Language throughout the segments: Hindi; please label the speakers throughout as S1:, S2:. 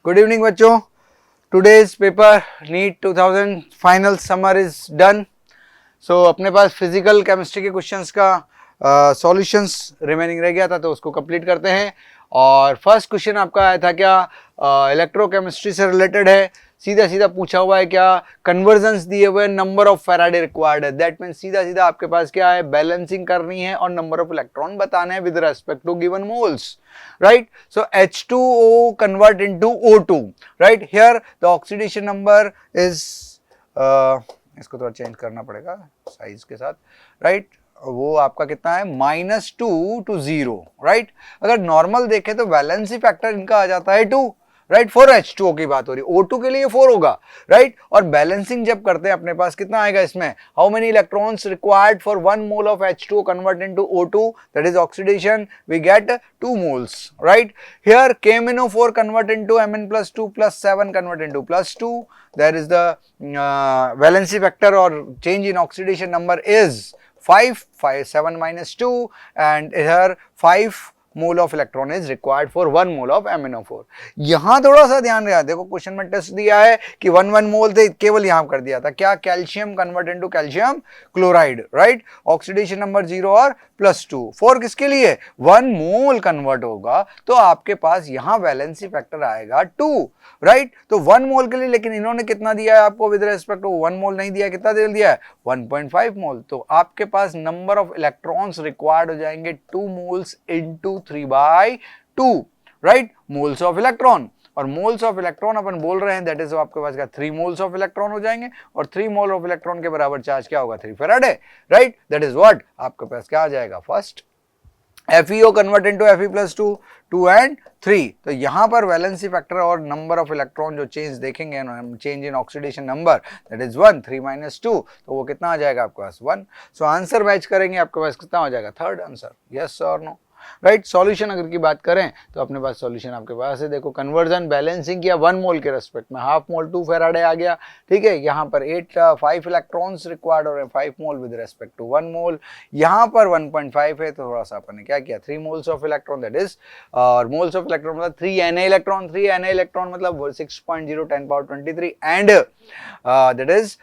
S1: गुड इवनिंग बच्चों. Today's paper NEET 2000 final summer is done. So अपने पास फिजिकल केमिस्ट्री के क्वेश्चंस का सॉल्यूशंस रिमेनिंग रह गया था, तो उसको कंप्लीट करते हैं. और फर्स्ट क्वेश्चन आपका आया था क्या, इलेक्ट्रोकेमिस्ट्री से रिलेटेड है. सीधा सीधा पूछा हुआ है क्या, कन्वर्जन्स दिए हुए, नंबर ऑफ फैराडे रिक्वायर्ड है. दैट मीन्स सीधा सीधा आपके पास क्या है, बैलेंसिंग करनी है और नंबर ऑफ इलेक्ट्रॉन बताने हैं with respect to given moles. Right, so H2O convert into O2. Right, here the oxidation number is इसको थोड़ा चेंज करना पड़ेगा साइज के साथ. राइट, वो आपका कितना है, -2 to 0. राइट, अगर नॉर्मल देखें तो वैलेंसी फैक्टर इनका आ जाता है 2. राइट, 4H2O की बात हो रही है, O2 के लिए 4 होगा. राइट, और बैलेंसिंग जब करते हैं अपने पास कितना आएगा इसमें, how many electrons required for 1 mole of H2O convert into O2, that is oxidation, we get 2 moles. Right, here KMnO4 convert into Mn+2 +7 convert into +2. there is the valency factor or change in oxidation number is 5, 7 minus 2, and here 5 mole of electron is required for 1 mole of MnO4. यहां थोड़ा सा ध्यान रहा, देखो क्वेश्चन में टेस्ट दिया है कि 1 मोल थे, केवल यहां कर दिया था क्या, calcium convert into calcium chloride. Right, oxidation number 0 और +2. 4 किसके लिए, 1 मोल कन्वर्ट होगा तो आपके पास यहां वैलेंसी फैक्टर आएगा 2. राइट, तो 1 मोल के लिए, लेकिन इन्होंने कितना दिया है आपको विद रेस्पेक्ट टू 1 मोल नहीं दिया, कितना दे दिया है 1.5 मोल. तो आपके पास नंबर ऑफ इलेक्ट्रॉन्स रिक्वायर्ड हो जाएंगे 2 moles into 3/2. Right, moles of electron, और मोल्स ऑफ इलेक्ट्रॉन अपन बोल रहे हैं दैट इज आपके पास क्या 3 मोल्स ऑफ इलेक्ट्रॉन हो जाएंगे, और 3 मोल ऑफ इलेक्ट्रॉन के बराबर चार्ज क्या होगा 3 Faraday. Right, that is what आपके पास क्या आ जाएगा, first FeO convert into Fe+2, 2 and 3. तो यहां पर वैलेंसी फैक्टर और नंबर ऑफ इलेक्ट्रॉन जो चेंज देखेंगे, change in oxidation number, that is 1, 3 - 2, तो वो कितना आ जाएगा आपके पास 1. सो आंसर मैच करेंगे, आपके पास कितना हो जाएगा, थर्ड आंसर. यस और नो. राइट, सॉल्यूशन अगर की बात करें तो अपने पास सॉल्यूशन आपके पास है, देखो कन्वर्जन बैलेंसिंग किया 1 मोल के रेस्पेक्ट में, हाफ मोल 2 फैराडे आ गया. ठीक है, यहाँ पर 5 इलेक्ट्रॉन्स रिक्वायर्ड हो रहे हैं, 5 मोल विद रेस्पेक्ट टू 1 मोल. यहाँ पर 1.5 है, तो थोड़ा सा अपन ने क्या किया, 3 moles of electron, that is, और मोल्स ऑफ इलेक्ट्रॉन मतलब 3 Na इलेक्ट्रॉन, 3 Na इलेक्ट्रॉन मतलब 6.0 10^23 एंड दैट इज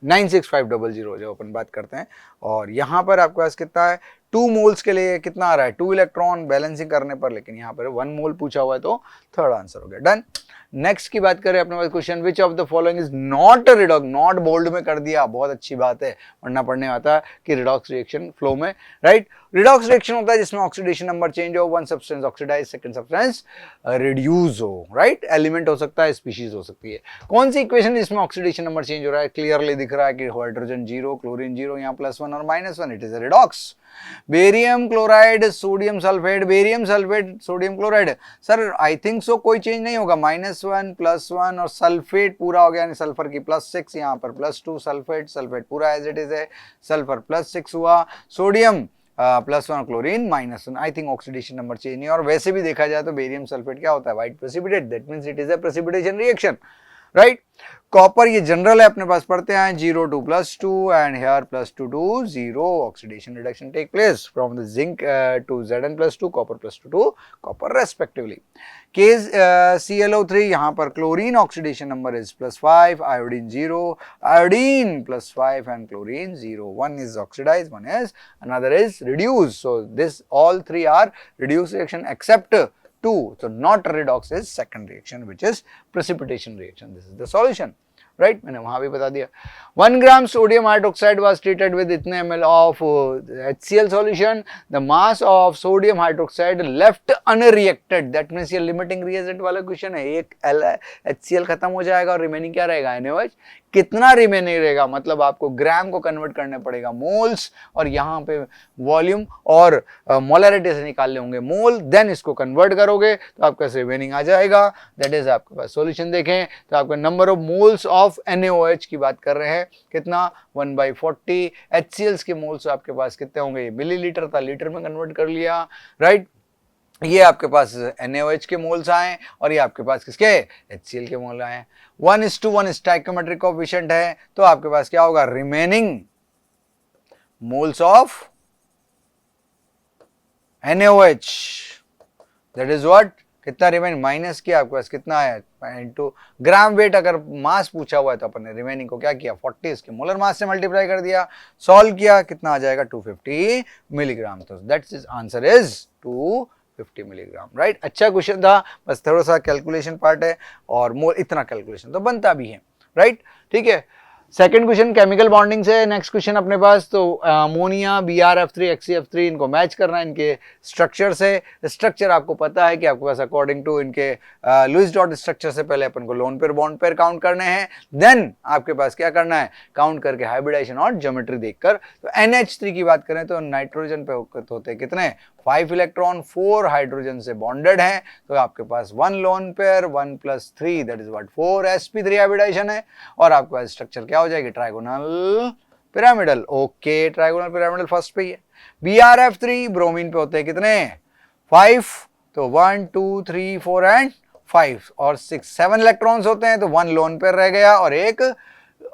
S1: 96500 जो अपन बात करते हैं. और यहाँ पर आपके पास कितना है, 2 मोल्स के लिए कितना आ रहा है, 2 इलेक्ट्रॉन बैलेंसिंग करने पर, लेकिन यहाँ पर 1 मोल पूछा हुआ है, तो थर्ड आंसर हो गया. डन. नेक्स्ट की बात करें अपने पास question, which of the following is not redox, not bold में कर दिया, बहुत अच्छी बात है, वरना पढ़ने आता है कि रिडॉक्स रिएक्शन फ्लो में. राइट, रिडॉक्स रिएक्शन होता है जिसमें ऑक्सीडेशन नंबर चेंज हो, one substance oxidise, second substance reduce हो. राइट, एलिमेंट हो सकता है, स्पीशीज हो सकती है. कौन सी इक्वेशन जिसमें ऑक्सीडेशन नंबर चेंज हो रहा है, क्लियरली दिख रहा है कि हाइड्रोजन 0, क्लोरीन 0, यहाँ +1 और -1, it is a redox. Barium chloride, sodium sulphate, barium sulphate, sodium chloride, sir I think so कोई चेंज नहीं होगा, -1 +1 और सल्फेट पूरा हो गया, यानी सल्फर की +6, यहाँ पर +2, सल्फेट, सल्फेट पूरा एज इट इज है, सल्फर +6 हुआ, sodium +1, chlorine -1. I think oxidation number change नहीं, और वैसे भी देखा जाए तो बेरियम सल्फेट क्या होता है, white precipitate, that means it is a precipitation reaction. Right, copper ये जनरल है, अपने पास पढ़ते हैं 0 to +2 and here +2 to 0, oxidation reduction take place from the zinc to Zn+2, copper +2 to copper respectively. Case ClO3, यहाँ पर chlorine oxidation number is +5, iodine 0, iodine +5 and chlorine 0. One is oxidized, one is, another is reduced. So this all three are reduced reaction except 2. So not redox is second reaction, which is precipitation reaction. This is the solution. Right, मैंने वहां भी बता दिया. 1 gram sodium hydroxide was treated with इतने ml of HCl solution. The mass of sodium hydroxide left unreacted, that means ये लिमिटिंग रिएजेंट वाला क्वेश्चन है. एक HCl खत्म हो जाएगा और रिमेनिंग क्या रहेगा, NaOH. कितना रिमेनिंग रहेगा, मतलब आपको ग्राम को कन्वर्ट करने पड़ेगा मोल्स, और यहाँ पे वॉल्यूम और मोलरिटी से निकालने होंगे मोल, देन इसको कन्वर्ट करोगे तो आपका रिमेनिंग आ जाएगा. दैट इज आपके पास सॉल्यूशन. देखें तो आपका number of moles of NaOH की बात कर रहे हैं, कितना 1/40. HCl के मोल्स आपके पास कितने होंगे, मिलीलीटर था, लीटर में कन्वर्ट कर लिया. राइट, ये आपके पास NaOH के मोल्स आए, और ये आपके पास किसके, HCl के मोल आए. 1:1 स्टोइकियोमेट्रिक कोएफिशिएंट है, तो आपके पास क्या होगा, remaining moles of NaOH, that is what, कितना रिमेनिंग माइनस किया, आपके पास कितना है इनटू ग्राम वेट, अगर मास पूछा हुआ है तो अपन ने रिमेनिंग को क्या किया 40 इसके मोलर मास से मल्टीप्लाई कर दिया, सॉल्व किया, कितना आ जाएगा 250 मिलीग्राम। तो that's is answer is 250 milligram, right. अच्छा क्वेश्चन था, बस थोड़ा सा कैलकुलेशन पार्ट है और मोर इतना कैलकुलेशन तो बनता भी है, राइट, ठीक है। सेकंड क्वेश्चन केमिकल बॉन्डिंग से नेक्स्ट क्वेश्चन अपने पास, तो अमोनिया BrF3 HCF3 इनको मैच करना है इनके स्ट्रक्चर से। स्ट्रक्चर आपको पता है कि आपके पास अकॉर्डिंग टू इनके लुईस डॉट स्ट्रक्चर से पहले अपन को lone pair bond pair count करने हैं, देन आपके पास क्या करना है काउंट करके हाइब्रिडाइजेशन और ज्योमेट्री देखकर। तो NH3 की बात करें तो नाइट्रोजन पे होते कितने 5 इलेक्ट्रॉन, 4 हाइड्रोजन से बॉन्डेड हैं, तो आपके पास 1 lone pair 1 + 3 that is what 4 sp3 hybridisation है, और आपके पास स्ट्रक्चर क्या हो जाएगी trigonal pyramidal. Okay, trigonal pyramidal first पे ही है। BrF3 ब्रोमीन पे होते हैं कितने 5, तो 1 2 3 4 एंड 5 और 6 7 इलेक्ट्रॉन्स होते हैं, तो 1 लोन पेयर रह गया और एक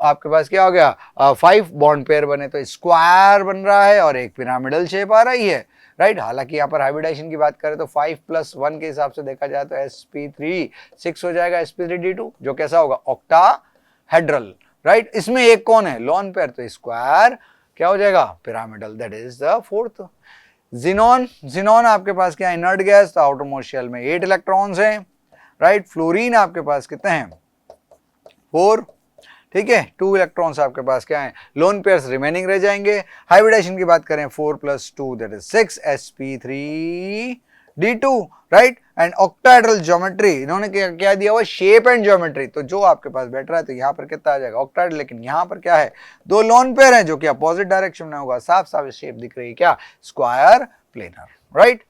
S1: आपके पास क्या हो गया 5 बॉन्ड पेयर बने, तो स्क्वायर बन रहा है और एक पिरामिडल शेप आ रही है, राइट। हालांकि यहाँ पर हाइब्रिडाइजेशन की बात करें तो 5 + 1 के हिसाब से देखा जाए तो sp3 6 हो जाएगा sp3d2, जो कैसा होगा ऑक्टाहेड्रल, राइट। इसमें एक कौन है लोन पेयर, तो स्क्वायर क्या हो जाएगा pyramidal, that is the fourth. Xenon आपके पास क्या इनर्ट गैस, तो आउटर मोस्ट शेल में 8 इलेक्ट्रॉन्स हैं, राइट। फ्लोरीन आपके पास कितने हैं 4, ठीक है, 2 इलेक्ट्रॉन्स आपके पास क्या है लोन पेयर्स रिमेनिंग रह जाएंगे। हाइब्रिडाइजेशन की बात करें 4 + 2 that is 6 sp3d2, right. And octahedral geometry इन्होंने क्या दिया हुआ शेप एंड ज्योमेट्री, तो जो आपके पास बैठ रहा है तो यहाँ पर कितना आ जाएगा ऑक्टाहेड्रल, लेकिन यहाँ पर क्या है 2 लोन पेयर हैं जो कि अपोजिट डायरेक्शन में होगा, साफ साफ शेप दिख रही है क्या स्क्वायर प्लेनर, राइट।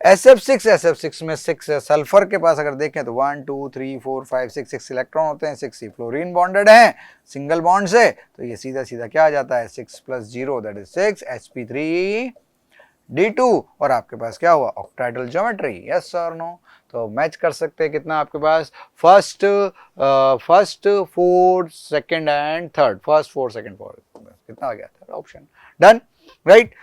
S1: SF6 में 6 है, सल्फर के पास अगर देखें तो 1 2 3 4 5 6 इलेक्ट्रॉन होते हैं, 6 ही फ्लोरीन बॉन्डेड हैं सिंगल बॉन्ड से, तो ये सीधा सीधा क्या आ जाता है 6 + 0 दैट इज 6 sp3d2, और आपके पास क्या हुआ ऑक्टाहेड्रल ज्योमेट्री, यस और नो। तो मैच कर सकते हैं कितना आपके पास first 4 second and third, first 4 second 4 कितना आ गया थर्ड ऑप्शन, डन, राइट।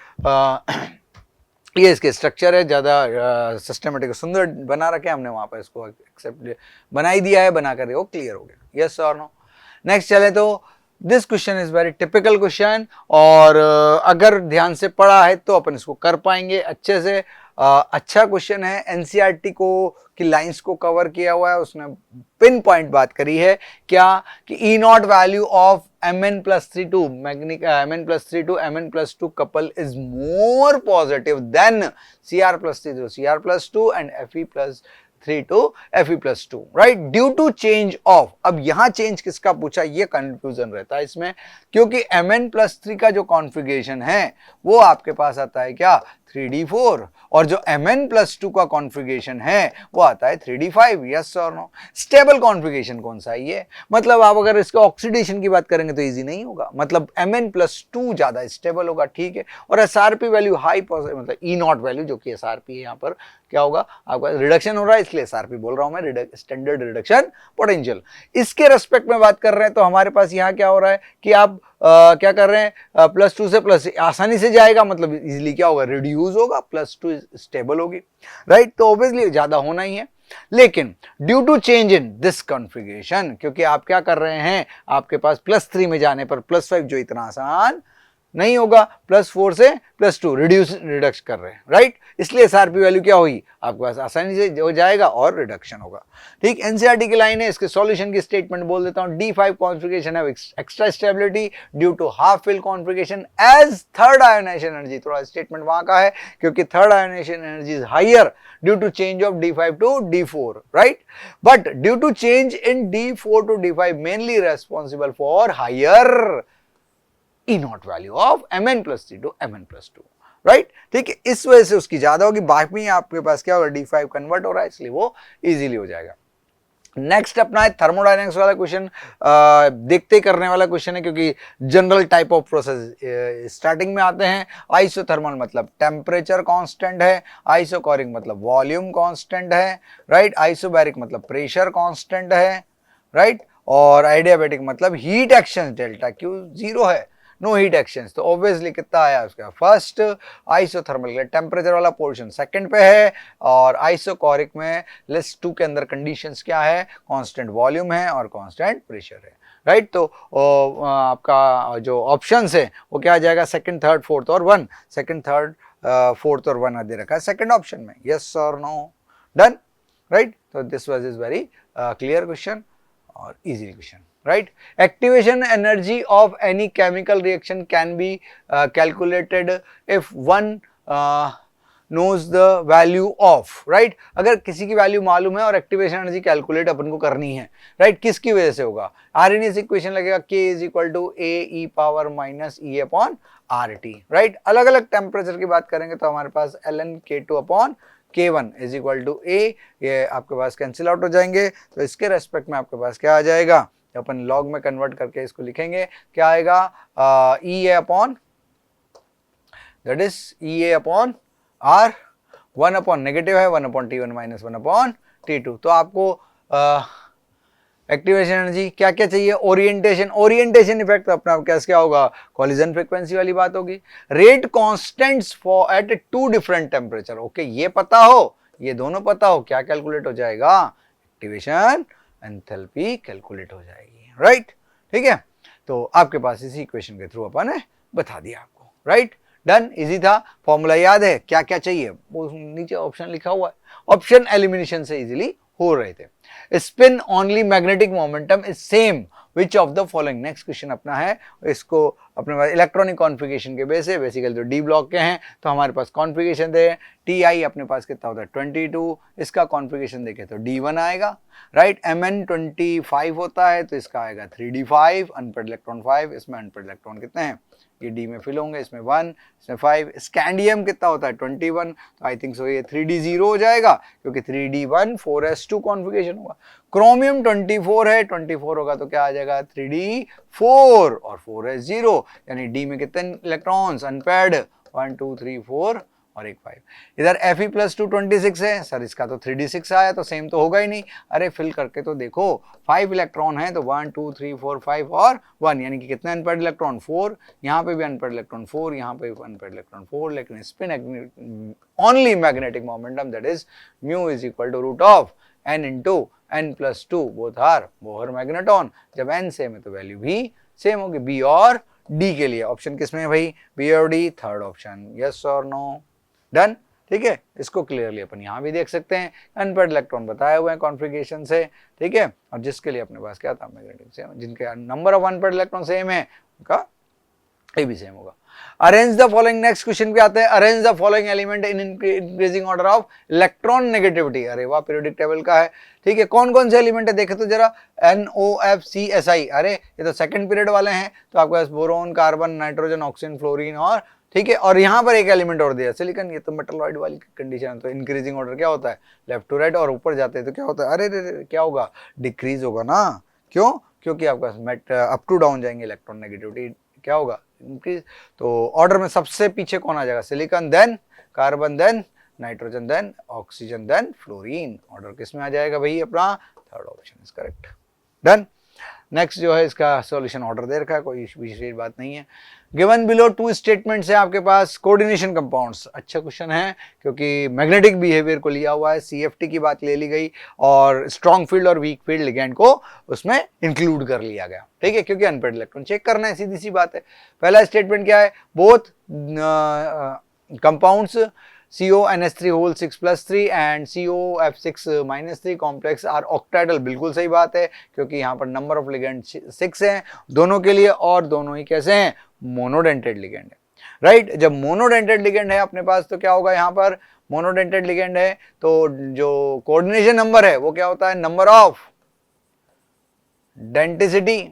S1: ये इसके स्ट्रक्चर है, ज़्यादा सिस्टमेटिक सुंदर बना रखे हमने वहाँ पर, इसको एक्सेप्ट बना ही दिया है, बना कर वो क्लियर हो गया, यस और नो। नेक्स्ट चले तो this question is very typical question, और अगर ध्यान से पढ़ा है तो अपन इसको कर पाएंगे अच्छे से। अच्छा क्वेश्चन है, एनसीईआरटी को की लाइंस को कवर किया हुआ है, उसने पिन पॉइंट बात करी है क्या कि E0 value of Mn+3 Mn+3 to Mn+2 couple is more positive than Cr+3 to Cr+2 and Fe+3 to Fe+2, right, due to change of. अब यहां चेंज किसका पूछा, ये कंफ्यूजन रहता है इसमें, क्योंकि Mn+3 का जो कॉन्फ़िगरेशन है वो आपके पास आता है क्या 3d4, और जो Mn+2 का कॉन्फ़िगरेशन है वो आता है 3d5, यस और नो। स्टेबल कॉन्फ़िगरेशन कौन सा है ये, मतलब आप अगर इसके ऑक्सीडेशन की बात करेंगे तो इजी नहीं होगा, मतलब Mn+2 ज्यादा स्टेबल होगा, ठीक है। और SRP वैल्यू हाई, मतलब E0 वैल्यू जो कि SRP है यहाँ पर क्या होगा आपका रिडक्शन हो रहा है, इसलिए SRP बोल रहा हूं मैं, स्टैंडर्ड रिडक्शन पोटेंशियल। इसके रेस्पेक्ट में बात कर रहे हैं तो हमारे पास यहाँ क्या हो रहा है कि आप क्या कर रहे हैं +2 से प्लस आसानी से जाएगा, मतलब इजीली क्या होगा रिड्यूस होगा, +2 स्टेबल होगी, राइट। तो ऑब्वियसली ज्यादा होना ही है, लेकिन due to change in this configuration, क्योंकि आप क्या कर रहे हैं आपके पास +3 में जाने पर +5 जो इतना आसान नहीं होगा, +4 से +2 रिडक्शन कर रहे हैं, राइट। इसलिए SRP वैल्यू क्या हुई आपके पास आसानी से हो जाएगा और रिडक्शन होगा, ठीक। एनसीईआरटी की लाइन है, इसके सॉल्यूशन की स्टेटमेंट बोल देता हूं। D5 कॉन्फ़िगरेशन है extra stability due to half fill configuration as third ionisation energy, थोड़ा स्टेटमेंट वहां का है क्योंकि third ionisation energy is higher due to change of D5 to D4, right. But due to change in D4 to D5 mainly responsible for higher E0 value of Mn+3 to Mn+2, right, ठीक है। इस वजह से उसकी ज्यादा होगी, बाकी आपके पास क्या होगा D5 कन्वर्ट हो रहा है, इसलिए वो इजीली हो जाएगा। नेक्स्ट अपना है थर्मोडायनेमिक्स वाला क्वेश्चन, देखते ही करने वाला क्वेश्चन है क्योंकि general type of process starting में आते हैं। आइसोथर्मल मतलब टेम्परेचर कांस्टेंट है, आइसोकोरिक मतलब वॉल्यूम कांस्टेंट है, राइट, आइसोबैरिक मतलब प्रेशर कांस्टेंट है, राइट, और आइडियाबैटिक मतलब हीट एक्सचेंज डेल्टा Q 0 है। नो हीट एक्सचेंज, तो ऑब्वियसली कितना आया उसका फर्स्ट आइसोथर्मल के लिए टेम्परेचर वाला पोर्शन सेकंड पे है, और आइसोकोरिक में लिस्ट 2 के अंदर कंडीशंस क्या है, कांस्टेंट वॉल्यूम है और कांस्टेंट प्रेशर है, राइट। तो आपका जो ऑप्शंस है वो क्या आ जाएगा, सेकंड थर्ड फोर्थ और 1, सेकंड थर्ड फोर्थ और 1 दे रखा है सेकंड ऑप्शन में, यस और नो, डन, राइट। तो this was is very clear question और easy question, right? Activation energy of any chemical reaction can be calculated if one knows the value of, right? अगर किसी की वैल्यू मालूम है और एक्टिवेशन एनर्जी कैलकुलेट अपन को करनी है, राइट, किसकी वजह से होगा, आरएनएस इक्वेशन लगेगा K is equal to A E power minus E upon R T, right. अलग अलग टेम्परेचर की बात करेंगे तो हमारे पास ln K2 upon K1 is equal to A, ये आपके पास कैंसिल आउट हो जाएंगे, तो इसके रेस्पेक्ट में आपके पास क्या आ जाएगा, अपन लॉग में कन्वर्ट करके इसको लिखेंगे, क्या आएगा, E A upon that is E A upon R, 1 upon negative है 1 upon T1 minus 1 upon T2। तो आपको एक्टिवेशन एनर्जी क्या क्या चाहिए, ओरिएंटेशन इफेक्ट तो अपना क्या होगा, कॉलिजन फ्रीक्वेंसी वाली बात होगी, rate constants for at 2 different temperature, okay, ये पता हो, ये दोनों पता हो, क्या कैलकुलेट हो जाएगा, एक्टिवेशन एंथैल्पी कैलकुलेट हो जाएगी, राइट, ठीक है। तो आपके पास इसी इक्वेशन के थ्रू अपन ने बता दिया आपको, राइट, डन, इजी था, फॉर्मूला याद है, क्या क्या चाहिए वो नीचे ऑप्शन लिखा हुआ है, ऑप्शन एलिमिनेशन से इजीली हो रहे थे। Spin only magnetic momentum is same which of the following, next question अपना है, इसको अपने पास इलेक्ट्रॉनिक कॉन्फ़िगरेशन के बेस है, बेसिकली तो डी ब्लॉक के हैं, तो हमारे पास कॉन्फ़िगरेशन दे टी आई अपने पास कितना होता है 22, इसका कॉन्फ़िगरेशन देखें तो D1 आएगा, राइट, Mn 25 होता है तो इसका आएगा 3D5, अनपेड इलेक्ट्रॉन 5, इसमें अनपेड इलेक्ट्रॉन कितने हैं, ये डी में फिल होंगे, इसमें 1, इसमें 5, स्कैंडियम कितना होता है 21, तो आई थिंक सो ये 3D0 हो जाएगा क्योंकि 3D1 4s2 कॉन्फ़िगरेशन होगा, क्रोमियम 24 है, 24 होगा तो क्या आ जाएगा 3D4 और 4s0, यानी डी में कितने इलेक्ट्रॉन्स अनपेड 1 2 3 4 और एक 5, इधर Fe+2 26 है, सर इसका तो 3D6 आया तो सेम तो होगा ही नहीं, अरे फिल करके तो देखो 5 इलेक्ट्रॉन है तो 1 2 3 4 5 और 1, यानी कि कितने अनपेड इलेक्ट्रॉन 4, यहाँ पे भी अनपेड इलेक्ट्रॉन 4, यहाँ पे भी अनपेड इलेक्ट्रॉन 4, लेकिन spin only magnetic momentum that is mu is equal to root of n into n+2 both are Bohr magneton, जब n सेम है तो वैल्यू भी सेम होगी, बी और डी के लिए, ऑप्शन किसमें है भाई, बी और डी, थर्ड ऑप्शन, यस और नो, डन, ठीक है। इसको क्लियरली अपन यहाँ भी देख सकते हैं, अनपेड इलेक्ट्रॉन बताए हुए हैं कॉन्फ़िगरेशन से, ठीक है, और जिसके लिए अपने पास क्या था मैग्नेटिक सेम, जिनके number of unpaired electron same है उनका ये भी सेम होगा। Arrange the following, next question पे आते हैं, arrange the following element in increasing order of electron negativity, अरे वाह, पीरियोडिक टेबल का है, ठीक है, कौन कौन से एलिमेंट है देखे तो जरा, NOFCSI, अरे ये तो सेकंड पीरियड वाले हैं, तो आपके पास boron, carbon, nitrogen, oxygen, fluorine और, ठीक है, और यहाँ पर एक एलिमेंट और दिया सिलिकॉन, ये तो मेटलॉइड वाली कंडीशन, तो इंक्रीजिंग ऑर्डर क्या होता है लेफ्ट टू राइट, और ऊपर जाते हैं तो क्या होता है, अरे क्या होगा, डिक्रीज होगा ना, क्यों, क्योंकि आपका अप टू डाउन जाएंगे इलेक्ट्रॉन नेगेटिविटी, क्या होगा इंक्रीज, तो ऑर्डर में सबसे पीछे कौन आ जाएगा, silicon, then carbon, then nitrogen, then oxygen, then fluorine, order किस में आ जाएगा भाई अपना, third option is correct, done. Next जो है इसका सॉल्यूशन ऑर्डर दे रखा है, कोई विशेष बात नहीं है। गिवन बिलो 2 स्टेटमेंट्स है आपके पास, कोऑर्डिनेशन कंपाउंड्स, अच्छा क्वेश्चन है क्योंकि मैग्नेटिक बिहेवियर को लिया हुआ है, CFT की बात ले ली गई और स्ट्रॉन्ग फील्ड और वीक फील्ड लिगेंड को उसमें इंक्लूड कर लिया गया, ठीक है, क्योंकि अनपेड इलेक्ट्रॉन चेक करना है, सीधी सी बात है। पहला स्टेटमेंट क्या है, both compounds CONH3 whole 6+3 and COF6-3 complex are octahedral, बिल्कुल सही बात है क्योंकि यहाँ पर नंबर ऑफ लिगेंड 6 हैं दोनों के लिए, और दोनों ही कैसे हैं, मोनोडेंटेड लिगेंड है, राइट। जब मोनोडेंटेड लिगेंड है अपने पास तो क्या होगा, यहाँ पर मोनोडेंटेड लिगेंड है तो जो कोऑर्डिनेशन नंबर है वो क्या होता है, number of denticity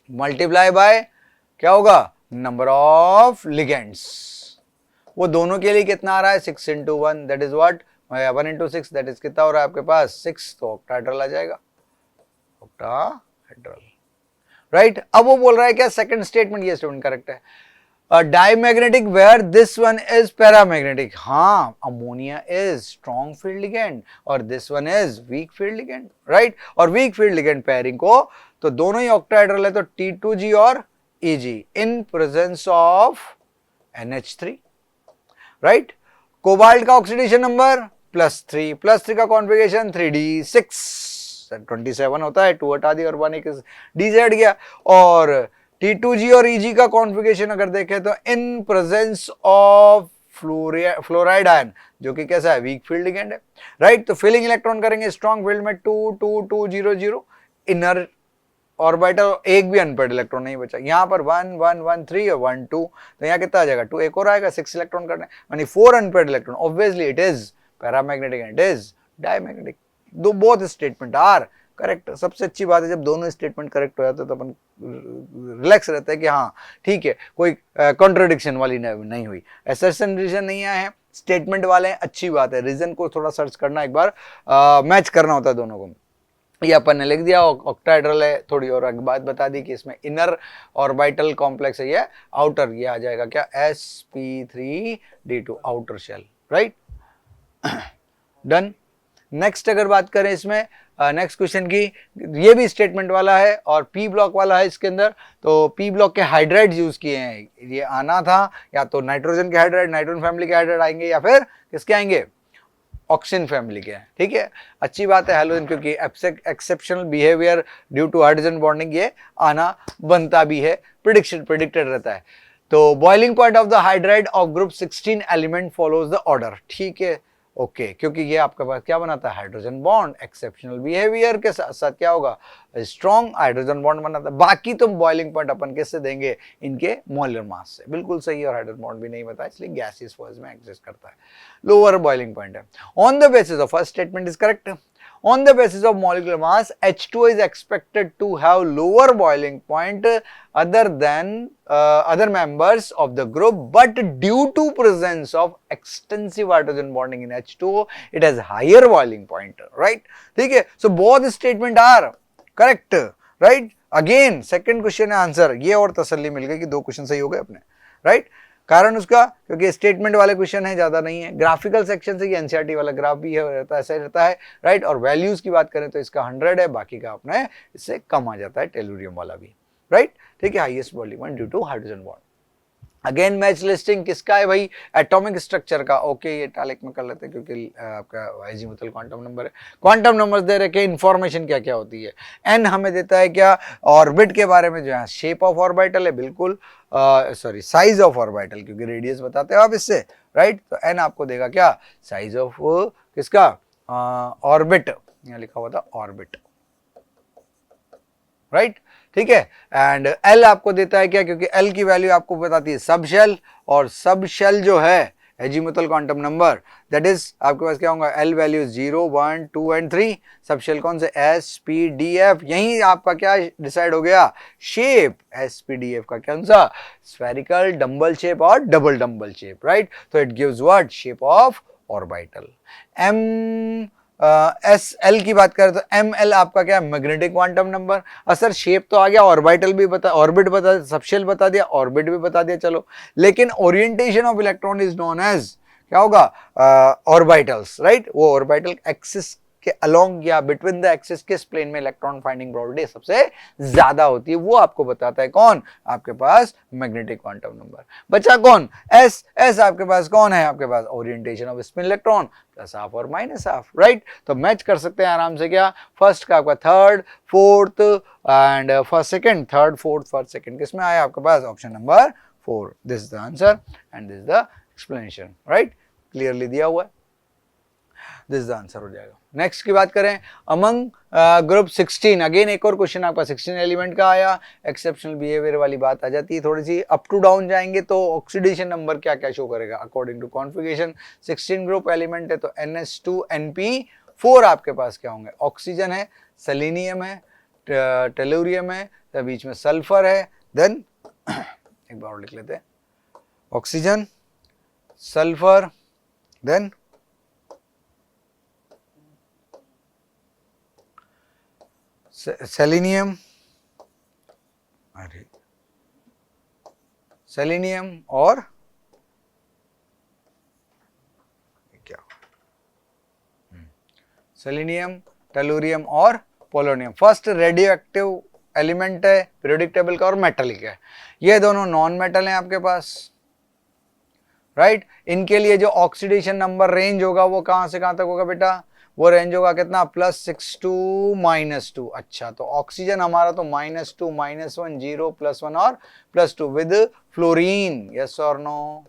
S1: multiply by क्या होगा, नंबर ऑफ लिगेंड्स, वो दोनों के लिए कितना आ रहा है, 6 × 1 that is what, 1 × 6 that is कितना हो रहा है आपके पास 6, तो ऑक्टाहेड्रल आ जाएगा, ऑक्टाहेड्रल, राइट। अब वो बोल रहा है क्या, सेकंड स्टेटमेंट, ये स्टेटमेंट करेक्ट है, diamagnetic where this one is paramagnetic, हाँ, ammonia is strong field ligand और this one is weak field ligand, right, और वीक फील्ड लिगेंड पेयरिंग को तो दोनों ही ऑक्टाहेड्रल है तो T2G और Eg in presence of NH3, right. Cobalt का ऑक्सीडेशन नंबर +3 का कॉन्फ़िगरेशन 3d6 27 होता है, 2 हटा दिया और 1 एक डी से हट गया। और T2G और Eg का कॉन्फ़िगरेशन अगर देखें तो in presence of fluoride ion, जो कि कैसा है, वीक फील्ड लिगेंड है, राइट। तो फिलिंग इलेक्ट्रॉन करेंगे स्ट्रॉन्ग फील्ड में 2 2 2 0 0, इनर ऑर्बिटल एक भी अनपेड इलेक्ट्रॉन नहीं बचा। यहाँ पर 1 1 1 3 और 1 2, तो यहाँ कितना आ जाएगा 2, एक और आएगा 6 इलेक्ट्रॉन करने, यानी 4 unpaired electron. Obviously it is paramagnetic and it is diamagnetic. दो बोथ स्टेटमेंट आर करेक्ट। सबसे अच्छी बात है जब दोनों स्टेटमेंट करेक्ट हो जाते तो अपन रिलैक्स रहता है कि हाँ ठीक है, कोई कॉन्ट्रडिक्शन वाली नहीं हुई, असर्शन रीजन नहीं आए हैं, स्टेटमेंट वाले हैं, अच्छी बात है। रीजन को थोड़ा सर्च करना, एक बार मैच करना होता है दोनों को। ये अपन ने लिख दिया ऑक्टाहेड्रल है। थोड़ी और बात बता दी कि इसमें इनर ऑर्बिटल कॉम्प्लेक्स है, ये आउटर, ये आ जाएगा क्या, sp3d2 outer shell, right. Done. Next अगर बात करें इसमें नेक्स्ट क्वेश्चन की, ये भी स्टेटमेंट वाला है और पी ब्लॉक वाला है इसके अंदर। तो पी ब्लॉक के हाइड्राइड यूज किए हैं, ये आना था या तो नाइट्रोजन के हाइड्राइड, नाइट्रोजन फैमिली के हाइड्राइड आएंगे, या फिर किसके आएंगे, ऑक्सीजन फैमिली के हैं, ठीक है। अच्छी बात है हैलोजन, क्योंकि exceptional behaviour due to hydrogen bonding ये आना बनता भी है, प्रिडिक्टेड रहता है। तो boiling point of the hydride of group 16 element follows the order, ठीक है, ओके। क्योंकि ये आपके पास क्या बनाता है, हाइड्रोजन बॉन्ड, एक्सेप्शनल बिहेवियर के साथ साथ क्या होगा, स्ट्रॉन्ग हाइड्रोजन बॉन्ड बनाता है। बाकी तो बॉइलिंग पॉइंट अपन किससे देंगे, इनके मोलर मास से, बिल्कुल सही। और हाइड्रोजन बॉन्ड भी नहीं बताया, इसलिए गैसियस फेज में एग्जिस्ट करता है, लोअर बॉइलिंग पॉइंट है। On the basis of first statement is correct. On the basis of molecular mass, H2O is expected to have lower boiling point other than other members of the group, but due to presence of extensive hydrogen bonding in H2O, it has higher boiling point, right? ठीक है, so both statement are correct, right? Again, second question है आंसर, ये और तसल्ली मिल गई कि दो क्वेश्चन सही हो गए अपने, right? कारण उसका, क्योंकि स्टेटमेंट वाले क्वेश्चन है, ज्यादा नहीं है। ग्राफिकल सेक्शन से ये एनसीईआरटी वाला ग्राफ भी है, रहता है, ऐसा ही रहता है, राइट। और वैल्यूज की बात करें तो इसका 100 है, बाकी का अपने इससे कम आ जाता है, टेलुरियम वाला भी, राइट, ठीक है। Highest boiling point due to hydrogen bond. Again match listing किसका है भाई, एटॉमिक स्ट्रक्चर का, ओके। ये टालिक में कर लेते हैं क्योंकि आपका अजीमुथल क्वांटम नंबर है। क्वांटम नंबर्स दे रखे, इंफॉर्मेशन क्या क्या होती है। एन हमें देता है क्या, ऑर्बिट के बारे में, जो है शेप ऑफ ऑर्बिटल है, बिल्कुल सॉरी साइज ऑफ ऑर्बिटल, क्योंकि रेडियस बताते हो आप इससे, राइट। तो एन आपको देगा क्या, साइज ऑफ किसका, ऑर्बिट, यहाँ लिखा हुआ था ऑर्बिट, राइट, ठीक है। एंड एल आपको देता है क्या, क्योंकि एल की वैल्यू आपको बताती है सब शेल, और सब शेल जो है azimuthal quantum number, that is आपके पास क्या होगा, एल वैल्यू 0 1 2 एंड 3। सब शेल कौन से, एस पी डी एफ। यही आपका क्या डिसाइड हो गया, shape S P D F का कौन सा, स्फेरिकल, डम्बल शेप और डबल डम्बल शेप, राइट। तो it gives what, shape of orbital. M S L की बात करें तो एम एल आपका क्या, magnetic quantum number. Sir shape तो आ गया, ऑर्बिटल भी बता, ऑर्बिट बता, सबशेल बता दिया, ऑर्बिट भी बता दिया, चलो। लेकिन orientation of electron is known as क्या होगा, ऑर्बिटल्स, राइट। वो ऑर्बिटल एक्सिस के अलोंग या बिटवीन द एक्सिस किस प्लेन में इलेक्ट्रॉन फाइंडिंग प्रोबेबिलिटी सबसे ज्यादा होती है, वो आपको बताता है कौन, आपके पास मैग्नेटिक क्वांटम नंबर। बचा कौन, एस। एस आपके पास कौन है, आपके पास orientation of spin electron plus half और माइनस हाफ, राइट। तो मैच कर सकते हैं आराम से क्या, फर्स्ट का आपका third fourth and first second, third fourth first second किसमें आया आपके पास, option number 4। This is the answer and this is the explanation, right, clearly दिया हुआ है, दिस इज द आंसर हो जाएगा। नेक्स्ट की बात करें, अमंग ग्रुप 16, अगेन एक और क्वेश्चन आपका 16 एलिमेंट का आया, एक्सेप्शनल बिहेवियर वाली बात आ जाती है, थोड़ी सी अप टू डाउन जाएंगे तो ऑक्सीडेशन नंबर क्या क्या शो करेगा according to configuration. 16 group element है तो NH2NP4 आपके पास क्या होंगे, ऑक्सीजन है, सेलेनियम है, टेलुरियम है, तो बीच में सल्फर है, देन एक बार और लिख लेते हैं, ऑक्सीजन, सल्फर, देन सेलेनियम, अरे सेलेनियम और क्या, सेलेनियम, टेलुरियम और polonium. First radio active element है पीरियोडिक टेबल का और मेटलिक है, ये दोनों नॉन मेटल हैं आपके पास, राइट। इनके लिए जो ऑक्सीडेशन नंबर रेंज होगा वो कहां से कहां तक होगा बेटा, वो रेंज होगा कितना, +6 टू -2। अच्छा, तो ऑक्सीजन हमारा तो -2 -1 0 +1 और +2 विद फ्लोरीन, यस और नो,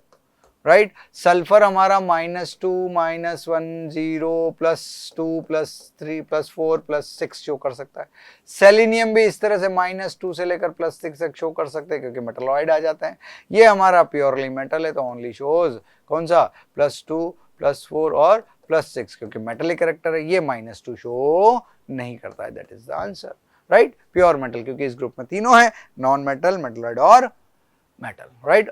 S1: राइट। सल्फर हमारा -2 -1 0 +2 +3 +4 +6 शो कर सकता है। सेलेनियम भी इस तरह से -2 से लेकर +6 तक शो कर सकते हैं क्योंकि मेटलॉइड आ जाते हैं। ये हमारा प्योरली मेटल है तो ओनली शोज कौन सा, +2 +4 और +6, क्योंकि मेटलिक कैरेक्टर है, ये -2 शो नहीं करता है। That is the answer, right. Pure metal, क्योंकि इस ग्रुप में तीनों है, नॉन मेटल, मेटलॉइड और metal, right?